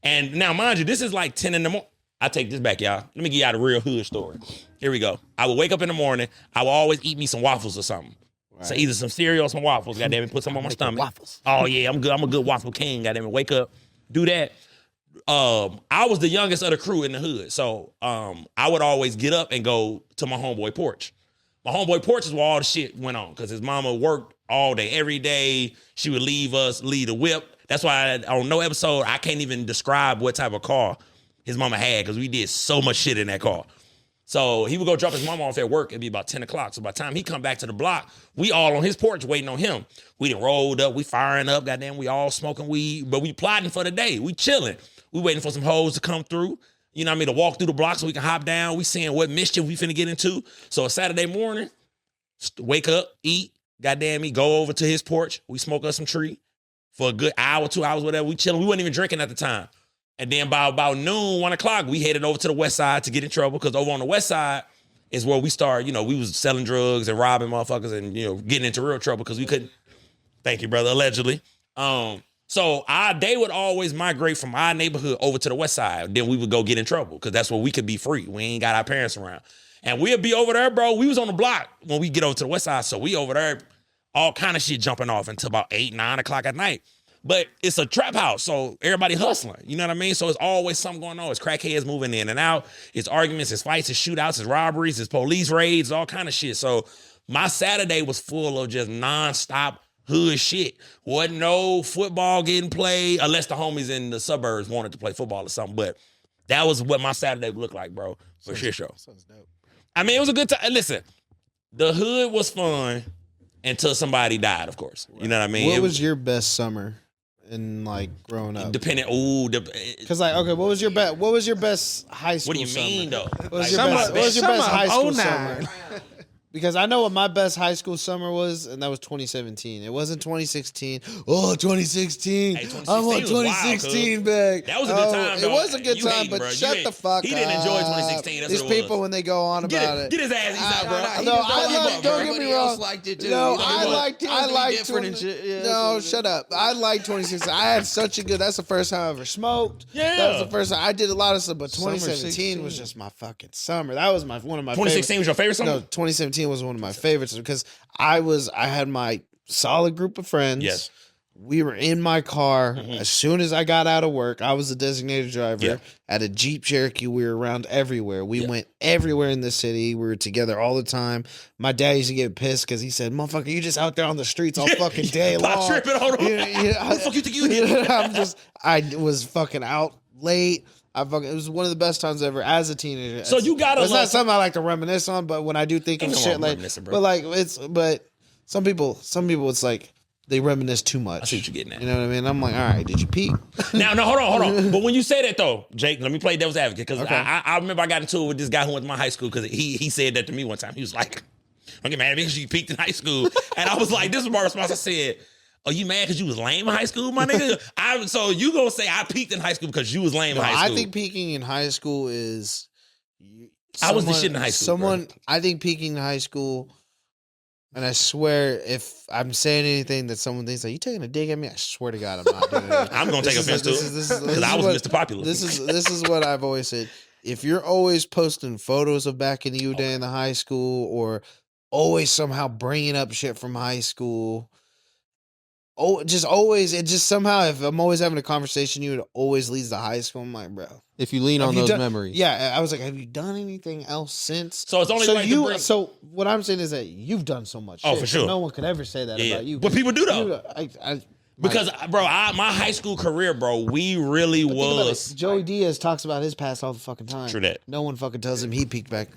and now mind you, this is like 10 in the morning. I take this back, y'all. Let me give y'all the real hood story. Here we go. I would wake up in the morning. I would always eat me some waffles or something. Right. So either some cereal or some waffles. Goddamn it, put some on my stomach. Waffles. Oh yeah, I'm good. I'm a good waffle king. Goddamn it, wake up, do that. I was the youngest of the crew in the hood, so I would always get up and go to my homeboy porch. My homeboy porch is where all the shit went on because his mama worked all day, every day. She would leave the whip. That's why on no episode I can't even describe what type of car his mama had because we did so much shit in that car. So he would go drop his mama off at work. It'd be about 10 o'clock. So by the time he come back to the block, we all on his porch waiting on him. We done rolled up. We firing up. Goddamn, we all smoking weed. But we plotting for the day. We chilling. We waiting for some hoes to come through. You know what I mean? To walk through the block so we can hop down. We seeing what mischief we finna get into. So a Saturday morning, wake up, eat. Goddamn me, go over to his porch. We smoke us some tree for a good hour, 2 hours, whatever. We chilling. We wasn't even drinking at the time. And then by about noon, 1 o'clock, we headed over to the west side to get in trouble because over on the west side is where we started, we was selling drugs and robbing motherfuckers and, getting into real trouble because we couldn't, thank you, brother, allegedly. So they would always migrate from our neighborhood over to the west side. Then we would go get in trouble because that's where we could be free. We ain't got our parents around. And we'd be over there, bro. We was on the block when we get over to the west side. So we over there, all kind of shit jumping off until about 8, 9 o'clock at night. But it's a trap house, so everybody hustling. You know what I mean? So it's always something going on. It's crackheads moving in and out. It's arguments, it's fights, it's shootouts, it's robberies, it's police raids, all kind of shit. So my Saturday was full of just nonstop hood shit. Wasn't no football getting played unless the homies in the suburbs wanted to play football or something. But that was what my Saturday would look like, bro, for shit show. Sounds dope. I mean, it was a good time. Listen, the hood was fun until somebody died, of course. You know what I mean? What was your best summer in growing up? Depending, because okay, what was your best high school? What do you mean summer? though? What was your best high school summer? 09. Because I know what my best high school summer was, and that was 2017. It wasn't 2016. Oh, 2016. Hey, 2016 I want was wild, 2016 back. That was a good time, It though. was a good You time, hating, but bro. shut the fuck up. He didn't enjoy 2016. That's These what it was. people, when they go on about it. Get his ass out, bro. No, I don't get me wrong. Liked it too. No, You know, I liked different and 20, shit. Yeah, no, so- shut up. I liked 2016. I had such a good. That's the first time I ever smoked. Yeah. That was the first time I did a lot of stuff. But Summer 2017 was 16. just my fucking summer. That was one of my 2016 was your favorite summer? No, 2017 was one of my favorites because I had my solid group of friends. Yes. We were in my car as soon as I got out of work. I was the designated driver. Yeah. At a Jeep Cherokee, we were around everywhere. We went everywhere in the city. We were together all the time. My dad used to get pissed because he said, "Motherfucker, you just out there on the streets all fucking day Pop long." tripping, hold on. Yeah, Who the fuck you think you hit? I was fucking out late. It was one of the best times ever as a teenager. So you gotta It's not love- something I like to reminisce on, but when I do think of Ain't no shit wrong like, reminiscing, bro. but some people, it's like they reminisce too much. I see what you're getting at. You know what I mean? I'm like, all right, did you peek? Now, no, hold on. But when you say that though, Jake, let me play devil's advocate because Okay. I remember I got into it with this guy who went to my high school because he said that to me one time. He was like, "Don't get mad at me because you peaked in high school," and I was like, "This is my response." I said, "Are you mad because you was lame in high school, my nigga?" So you gonna say I peaked in high school because you was lame in high school? I think peaking in high school is. I was the shit in high school, bro. I think peaking in high school, and I swear, if I'm saying anything that someone thinks like you taking a dig at me, I swear to God, I'm not doing it. I'm gonna take offense to it because I was Mr. Popular. This is what I've always said. If you're always posting photos of back in the day in the high school, or always somehow bringing up shit from high school, somehow, if I'm always having a conversation, it always leads to high school. I'm like, bro. If you lean on those memories. Yeah, I was like, have you done anything else since? So it's only right to bring- So what I'm saying is that you've done so much. Oh, shit, for so sure. no one could ever say that about you. But people do though. Because, my bro, my high school career, bro, we really think about was. it. Joey Diaz talks about his past all the fucking time. True that. No one fucking tells him he peaked back.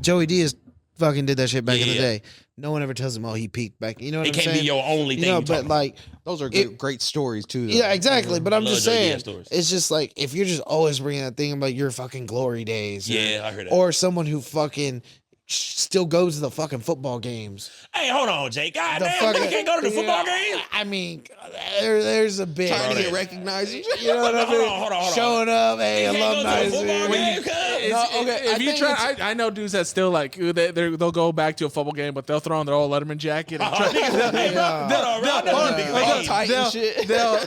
Joey Diaz fucking did that shit back in the Yeah. day. No one ever tells him, oh, he peaked back. You know what It I'm can't saying? be your only thing. You know, you talking but like, Those are It- great stories too. Though. yeah, exactly. But I'm Love just JDS saying, stories. it's just like if you're just always bringing that thing about your fucking glory days, Yeah, I heard that. or someone who fucking still goes to the fucking football games. Hey, hold on, Jay. God The damn, fucking- you can't go to the football game. I mean, there's a bit. Trying to Bro, get that- recognized. You know what I mean? Hold on. Showing up, hey, You can't go to alumni. the football game, cuz. If you try, I know dudes that still like they'll go back to a football game, but they'll throw on their old Letterman jacket. And try,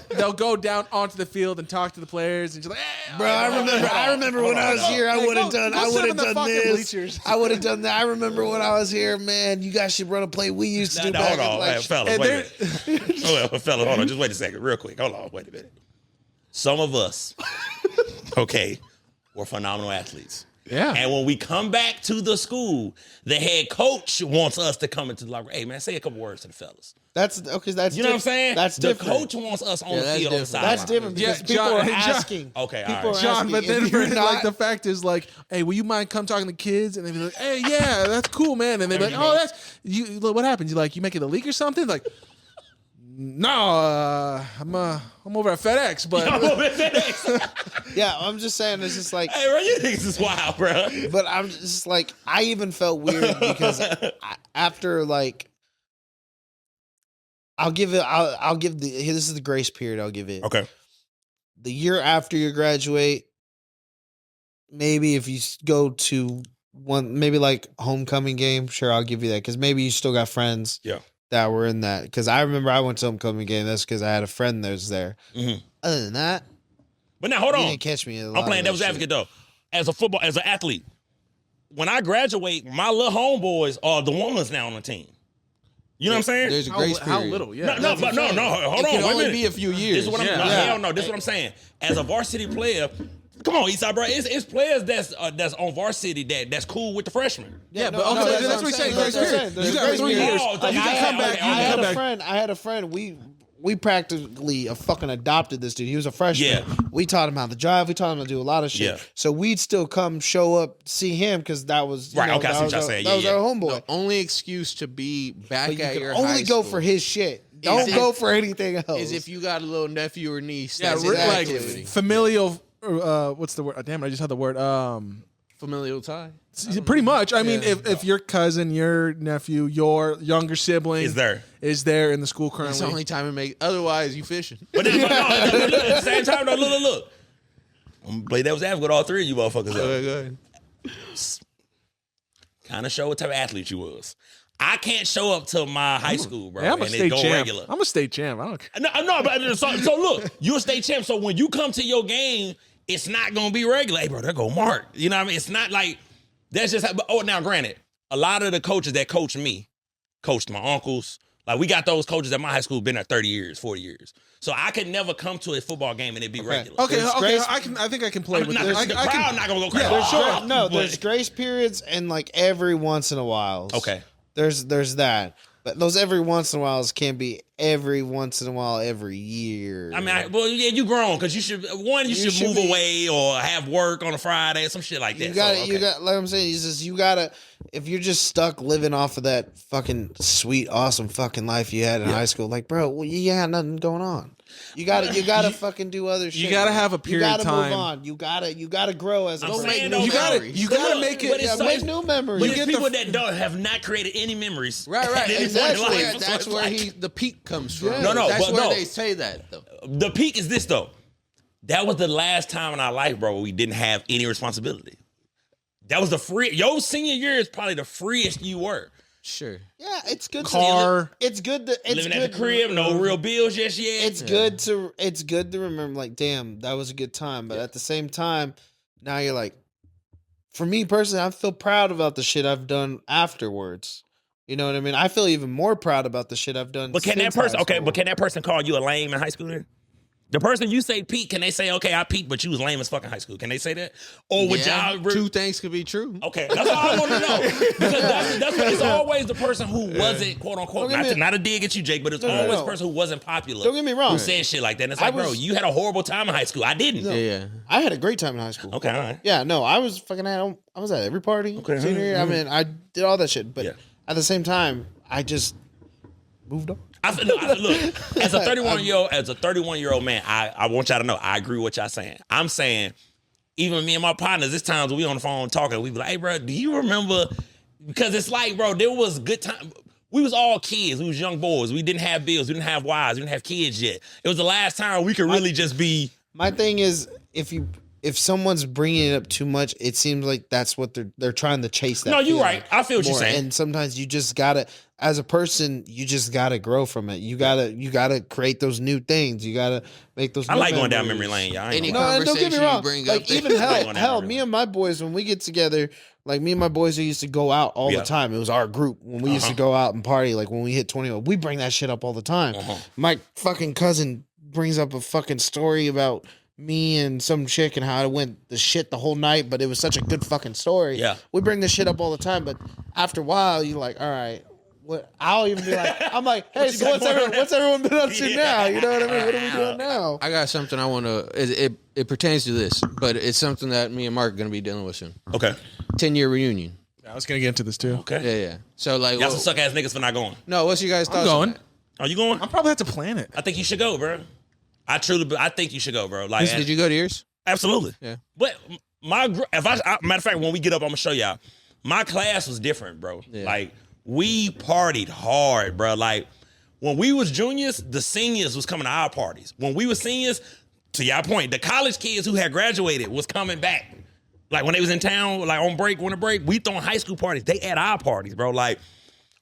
they'll go down onto the field and talk to the players and just like, hey, Bro, I remember when I was here, I would have done this. Bleachers. I would have done that. I remember when I was here, man. You guys should run a play we used to do back. Hold on, like, hey, fellas, wait a minute. Fellas, hold on, just wait a second, real quick. Hold on, wait a minute. Some of us, okay, were phenomenal athletes. Yeah. And when we come back to the school, the head coach wants us to come into the locker room. Hey, man, say a couple words to the fellas. That's okay. That's You know what I'm saying? That's the different. coach wants us on the that's field on the different. sideline. That's different because Yeah, people John- are John- asking. Okay, all people right. are John, asking, but then if you're like not- the fact is like, hey, will you mind come talking to the kids? And they'd be like, hey, yeah, that's cool, man. And they'd be like, oh, that's you. Look, what happens? You like you make it a leak or something? Like, no, I'm over at FedEx, but Yeah, I'm just saying. It's just like, Hey, bro, you niggas is wild, bro. but I'm just like, I even felt weird because after like, I'll give this is the grace period. I'll give it. Okay. The year after you graduate, maybe if you go to one, maybe like homecoming game, sure, I'll give you that because maybe you still got friends Yeah. that were in that. Because I remember I went to homecoming game. That's because I had a friend that was there. Mhm. Other than that, But now, hold you on. didn't catch me. I'm playing devil's advocate though. As an athlete, when I graduate, my little homeboys are the ones now on the team. You know what I'm saying? There's a grace how period. little? Yeah, no, hold It on. can Wait a only minute. be a few This years. is what I'm. Yeah. No, Yeah. hell no. This is what I'm saying. As a varsity player, come on, Eastside, bro. It's players that's on varsity that's cool with the freshmen. Yeah, no, but no, okay, that's that's what what he's I'm saying. saying. Grace period. That's what I'm saying. You got There's 3 grace years. period. You can come back. Okay, You I can had come a back. friend. I had a friend. We practically fucking adopted this dude. He was a freshman. Yeah. We taught him how to drive. We taught him how to do a lot of shit. Yeah. So we'd still come show up, see him because that was Right, okay, I that see was what y'all our- saying. That Yeah, was yeah. our homeboy. The only excuse to be back But you at can your only high go school for his shit. Don't if- go for anything else. is if you got a little nephew or niece. Yeah, That's like activity. familial. What's the word? Damn it! I just had the word. Familial tie. Pretty much. I mean, if your cousin, your nephew, your younger sibling Is there? in the school It's currently. the only time it makes. Otherwise, you fishing. But then, look, at the same time, though, look. I'm gonna play devil's advocate with all three of you motherfuckers. Go ahead. Kind of show what type of athlete you was. I can't show up to my high school, bro, Yeah, I'm a and it state go champ. regular. I'm a state champ. I don't care. No, but so look, you're a state champ. So when you come to your game, it's not gonna be regular. Hey, bro, there go Mark. You know what I mean? It's not like that's just. Now, granted, a lot of the coaches that coach me, coached my uncles. Like we got those coaches at my high school been there 30 years, 40 years. So I could never come to a football game and it be regular. Okay, There's okay. grace- I think I can play with Not, this. the crowd not gonna go crazy. there's But- there's grace periods and like every once in a while. Okay. There's that. But those every once in a while can be every once in a while every year. I mean, yeah, you grown because you should should move be- away or have work on a Friday or some shit like that. You got So, You got like I'm saying. You gotta. If you're just stuck living off of that fucking sweet, awesome fucking life you had in high school, like bro, well, you got nothing going on. You gotta fucking do other shit. gotta have a period You of gotta time. move on. You gotta grow as a I'm person. saying, new though, You gotta But make it. but it's Yeah, so- make new memories. But You it's get the people that don't have not created any memories. Right. at any point in Exactly. life. Yeah, So that's it's where like- the peak comes from. No, no, That's but where no. they say that though. The peak is this though. That was the last time in our life, bro, where we didn't have any responsibility. That was the free. Your senior year is probably the freest you were. Sure. Yeah, it's good. Car. It's good. It's Living good. at the crib, no real bills just yet. It's good to. It's good to remember. Like, damn, that was a good time. But at the same time, now you're like, for me personally, I feel proud about the shit I've done afterwards. You know what I mean? I feel even more proud about the shit I've done. But can that since person? high Okay, school. but can that person call you a lame in high school? Then? The person you say peaked, can they say, okay, I peaked, but you was lame as fucking high school? Can they say that? Or would y'all... Two things could be true. Okay, that's all I want to know. Because that's it's always the person who wasn't, quote unquote, not a dig at you, Jake, but it's always the person who wasn't popular. Don't get me wrong. Who said shit like that. And it's like, bro, you had a horrible time in high school. I didn't. No, Yeah. I had a great time in high school. Okay, all right. Yeah, no, I was fucking I was at every party. Okay, Senior year. I mean, I did all that shit. But Yeah. at the same time, I just moved on. Look, as a 31-year-old man, I want y'all to know, I agree with what y'all saying. I'm saying, even me and my partners, there's times we on the phone talking, we be like, hey, bro, do you remember? Because it's like, bro, there was good time. We was all kids. We was young boys. We didn't have bills. We didn't have wives. We didn't have kids yet. It was the last time we could really just be. My thing is, if someone's bringing it up too much, it seems like that's what they're trying to chase. That No, you're feeling right. I feel what you're more. saying. And sometimes you just gotta, as a person, you just gotta grow from it. You gotta create those new things. You gotta make those. I new like going down memories. memory lane, y'all. I ain't Any gonna lie. No, and don't get me conversation you wrong. bring Like up even Going down hell, memory me lane. and my boys when we get together, like me and my boys, we used to go out all Yeah. the time. It was our group when we used to go out and party. Like when we hit 21, we bring that shit up all the time. My fucking cousin brings up a fucking story about me and some chick and how I went the shit the whole night, but it was such a good fucking story. Yeah. We bring this shit up all the time, but after a while, you're like, all right. What I'll even be like, I'm like, hey, so what's everyone been up to now? You know what I mean? What are we doing now? I got something I want to. It pertains to this, but it's something that me and Mark are going to be dealing with soon. Okay. 10-year reunion. I was gonna get into this too. Okay. Yeah. So like, Y'all some suck ass niggas for not going. no, what's your guys' thoughts? going. on that? Are you going? I'm probably have to plan it. I think you should go, bro. I think you should go, bro. Like, Did you go to yours? absolutely. Yeah. But matter of fact, when we get up, I'm gonna show y'all. My class was different, bro. Yeah. Like, we partied hard, bro. Like, when we was juniors, the seniors was coming to our parties. When we were seniors, to y'all point, the college kids who had graduated was coming back. Like, when they was in town, like on break, winter break, we throwing high school parties. They at our parties, bro. Like,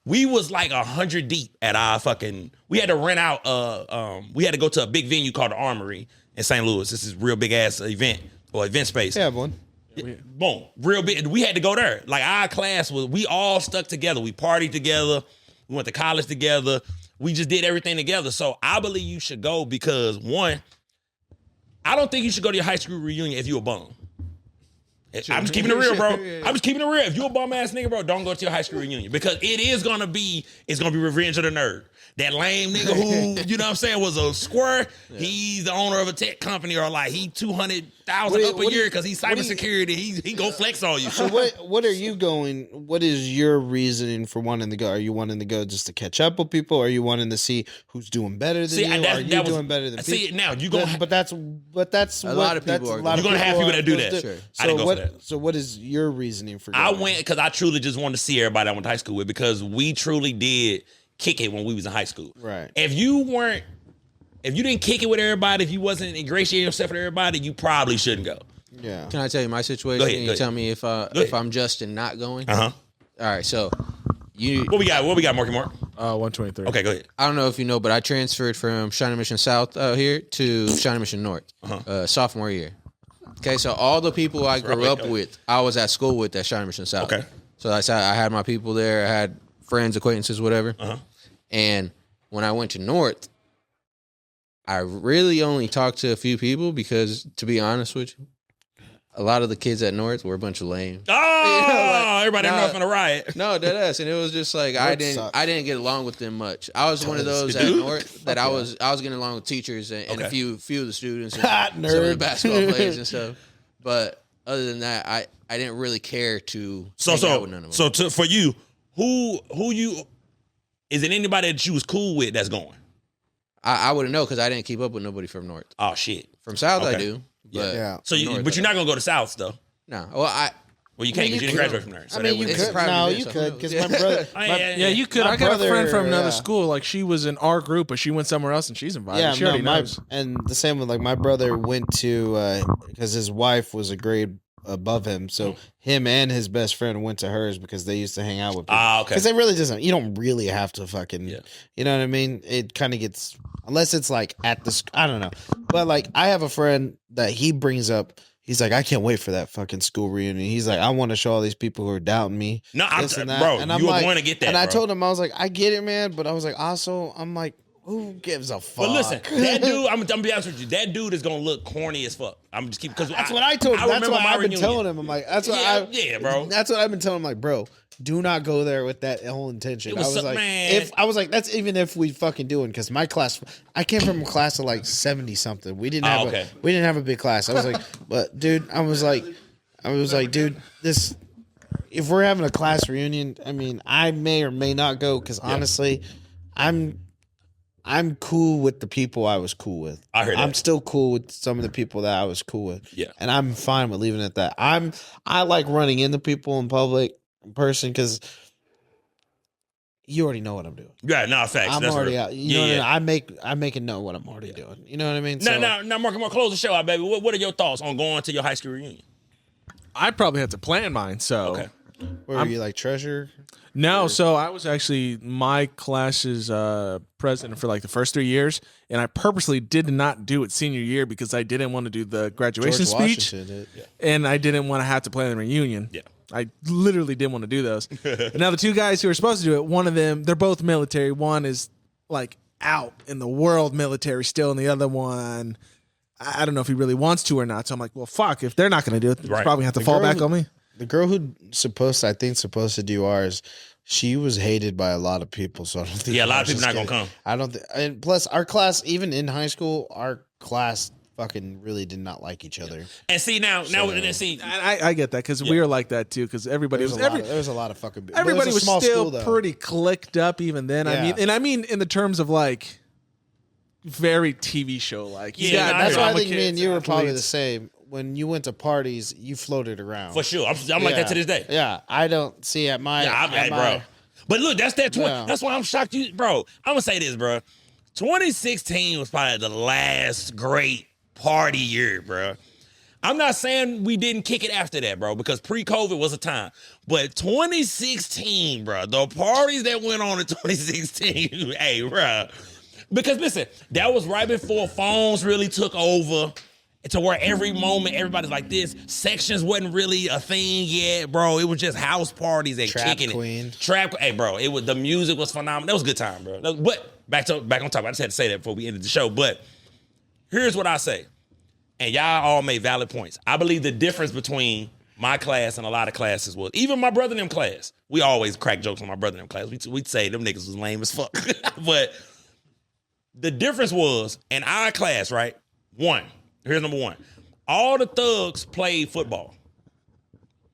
we was like 100 deep at our fucking. We had to rent out. We had to go to a big venue called the Armory in St. Louis. This is real big ass event or event space. Yeah, one. Boom, real big. We had to go there. Like, our class we all stuck together. We partied together. We went to college together. We just did everything together. So I believe you should go because, one, I don't think you should go to your high school reunion if you a bum. I'm just keeping it real, bro. I'm just keeping it real. If you a bum ass nigga, bro, don't go to your high school reunion because it's gonna be Revenge of the Nerd. That lame nigga who, you know what I'm saying, was a square. Yeah. He's the owner of a tech company, or like he $200,000 up a year because he's cybersecurity. He go flex on you. So what are you going? What is your reasoning for wanting to go? Are you wanting to go just to catch up with people? Or are you wanting to see who's doing better than you? Are you doing better than people? See, now you gonna. But that's a lot of people. You're gonna have people that do that. Sure. I didn't go for that. So what is your reasoning for going? I went because I truly just wanted to see everybody I went to high school with because we truly did kick it when we was in high school. Right. If you didn't kick it with everybody, if you wasn't ingratiating yourself with everybody, you probably shouldn't go. Yeah. Can I tell you my situation? Go ahead, and you tell me if I'm just and not going. Uh huh. All right. So What we got, Marky Mark? 123. Okay, go ahead. I don't know if you know, but I transferred from Shawnee Mission South out here to Shawnee Mission North, sophomore year. Okay, so all the people I grew up with, I was at school with at Shawnee Mission South. Okay. So I had my people there. I had friends, acquaintances, whatever. And when I went to North, I really only talked to a few people because, to be honest with you, a lot of the kids at North were a bunch of lame. Oh, everybody in North in a riot. No, dead ass, and it was just like I didn't get along with them much. I was one of those at North that I was getting along with teachers and a few of the students and some of the basketball players and stuff. But other than that, I didn't really care to hang out with none of them. For you, who you is it anybody that you was cool with that's going? I wouldn't know because I didn't keep up with nobody from North. Oh shit. From South Okay. I do. But Yeah. So but you're not gonna go to South though. No. Well, You can't because you didn't graduate from there. So you it's could. private No, event, you so could who because knows? my brother. Yeah, you could. my I got a friend brother, from another yeah. school. Like she was in our group, but she went somewhere else and she's invited. Yeah, she already no, knows. and the same with like my brother went to because his wife was a grade above him, so him and his best friend went to hers because they used to hang out with people. Ah, okay. Because they really doesn't. You don't really have to fucking. Yeah. You know what I mean? It kind of gets unless it's like at the. I don't know, but like I have a friend that he brings up. He's like, I can't wait for that fucking school reunion. He's like, I want to show all these people who are doubting me. No, this and that. bro, and I'm you like, were going to get that. And I bro. told him, I was like, I get it, man, but I was like, also, I'm like, Who gives a fuck? But listen, that dude, I'm gonna be honest with you. That dude is gonna look corny as fuck. I'm just keep because that's what I told him. That's what I've been telling him. I'm like, bro. That's what I've been telling him. Like, bro, do not go there with that whole intention. I was like, man. that's even if we fucking doing, because my class, I came from a class of like 70 something. We didn't have we didn't have a big class. I was like, but dude, I was like, dude, this. If we're having a class reunion, I mean, I may or may not go because honestly, I'm cool with the people I was cool with. I heard that. I'm still cool with some of the people that I was cool with. Yeah. And I'm fine with leaving it at that. I like running into people in public, in person, because you already know what I'm doing. Yeah, no, facts. I'm already out. You know what I mean? I make it know what I'm already doing. You know what I mean? Now, Mark, close the show out, baby. What are your thoughts on going to your high school reunion? I'd probably have to plan mine. So, okay. Where were you, like treasurer? No, so I was actually my class's president for like the first 3 years, and I purposely did not do it senior year because I didn't want to do the graduation speech, and I didn't want to have to plan the reunion. Yeah. I literally didn't want to do those. And now the two guys who are supposed to do it, one of them, they're both military. One is like out in the world military still, and the other one, I don't know if he really wants to or not. So I'm like, well, fuck, if they're not going to do it, it's probably have to fall back on me. The girl who supposed to do ours, she was hated by a lot of people. So I don't think. Yeah, a lot of people not gonna come. I don't think. And plus, our class, even in high school, our class fucking really did not like each other. And see I get that because we were like that too. Because everybody there was a lot of fucking. Everybody was still school, pretty clicked up even then. Yeah. I mean in the terms of like very TV show like. Yeah, that's why I think me and you were probably the same. When you went to parties, you floated around. For sure. I'm like that to this day. Yeah, I don't see at my... bro. But look, that's why I'm shocked you... Bro, I'm going to say this, bro. 2016 was probably the last great party year, bro. I'm not saying we didn't kick it after that, bro, because pre-COVID was a time. But 2016, bro, the parties that went on in 2016, hey, bro. Because, listen, that was right before phones really took over. To where every moment everybody's like this. Sections wasn't really a thing yet, bro. It was just house parties and kicking it. Hey, bro. The music was phenomenal. That was a good time, bro. But back on top. I just had to say that before we ended the show. But here's what I say, and y'all all made valid points. I believe the difference between my class and a lot of classes was even my brother and them class. We always crack jokes on my brother and them class. We'd say them niggas was lame as fuck. But the difference was in our class, right? Here's number one. All the thugs played football.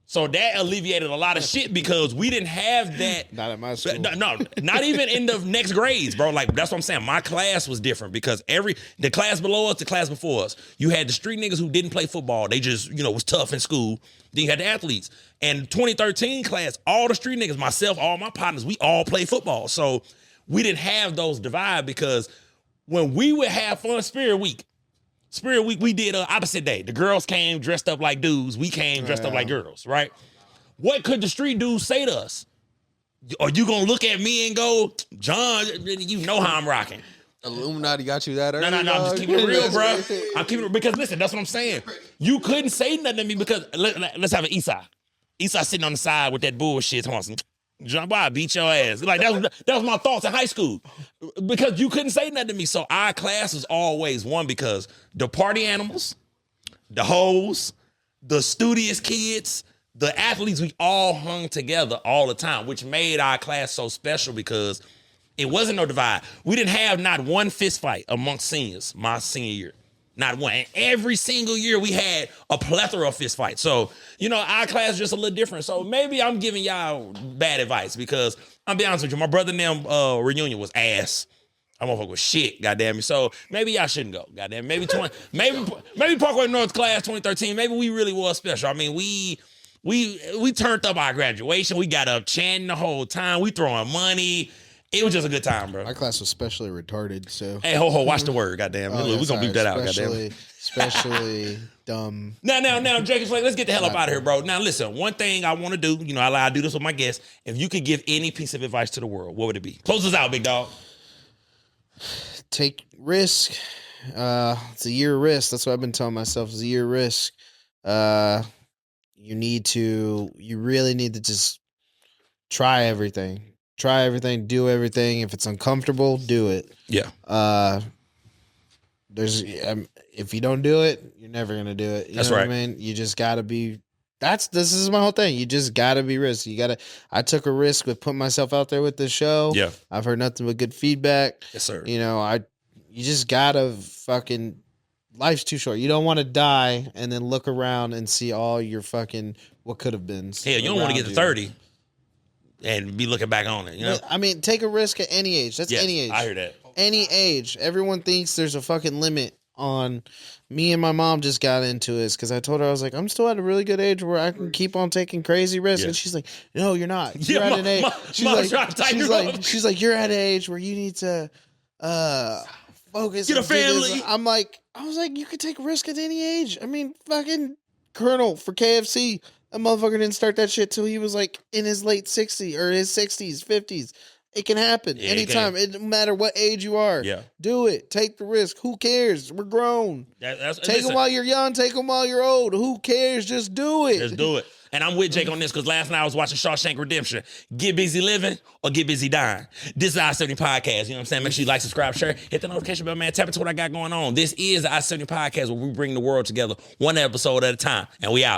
So that alleviated a lot of shit because we didn't have that. Not at my school. No, not even in the next grades, bro. Like, that's what I'm saying. My class was different because the class below us, the class before us, you had the street niggas who didn't play football. They just, was tough in school. Then you had the athletes. And 2013 class, all the street niggas, myself, all my partners, we all play football. So we didn't have those divide because when we would have fun Spirit Week, we did an opposite day. The girls came dressed up like dudes. We came dressed up like girls, right? What could the street dudes say to us? Are you going to look at me and go, John, you know how I'm rocking? Illuminati got you that early? No, I'm just keeping it real, bro. I'm keeping it because, listen, that's what I'm saying. You couldn't say nothing to me because, let's have an Esai. Esai sitting on the side with that bullshit. John, boy, I beat your ass. Like, that was my thoughts in high school. Because you couldn't say nothing to me. So our class was always one because the party animals, the hoes, the studious kids, the athletes, we all hung together all the time, which made our class so special because it wasn't no divide. We didn't have not one fist fight amongst seniors my senior year. Not one. And every single year we had a plethora of fist fights. So, our class is just a little different. So maybe I'm giving y'all bad advice because I'll be honest with you, my brother and them reunion was ass. I motherfucker was shit, goddamn me. So maybe y'all shouldn't go, goddamn. Maybe Parkway North class 2013, maybe we really was special. I mean, we turned up our graduation. We got up chanting the whole time. We throwing money. It was just a good time, bro. My class was specially retarded, so. Hey, watch the word, goddamn. We're going to bleep that out, goddamn. Especially dumb. Now, Jacob's like, let's get the hell up out of here, bro. Now, listen, one thing I want to do, I do this with my guests. If you could give any piece of advice to the world, what would it be? Close us out, big dog. Take risk. It's a year of risk. That's what I've been telling myself. It's a year of risk. You really need to just try everything. try everything, do everything. If it's uncomfortable, do it. Yeah. There's if you don't do it, you're never gonna do it. You That's know right. what I mean? You just gotta be. This is my whole thing. You just gotta be risky. I took a risk with putting myself out there with this show. Yeah. I've heard nothing but good feedback. Yes, sir. You know, you just gotta fucking. Life's too short. You don't want to die and then look around and see all your fucking what could have been. Hell, you don't want to get to 30 and be looking back on it. You know, I mean, take a risk at any age. That's any age. I hear that. Any age. Everyone thinks there's a fucking limit on. Me and my mom just got into this because I told her, I was like, I'm still at a really good age where I can keep on taking crazy risks. And she's like, no, you're not. You're at an age. She's like, you're at an age where you need to focus. Get a family. I was like, you could take a risk at any age. I mean, fucking Colonel for KFC, that motherfucker didn't start that shit till he was like in his late 60s or his 60s, 50s. It can happen anytime. It no matter what age you are. Yeah. Do it. Take the risk. Who cares? We're grown. Take them while you're young. Take them while you're old. Who cares? Just do it. Just do it. And I'm with Jake on this because last night I was watching Shawshank Redemption. Get busy living or get busy dying. This is the I-70 podcast. You know what I'm saying? Make sure you like, subscribe, share, hit the notification bell, man. Tap into what I got going on. This is the I-70 podcast where we bring the world together one episode at a time. And we out.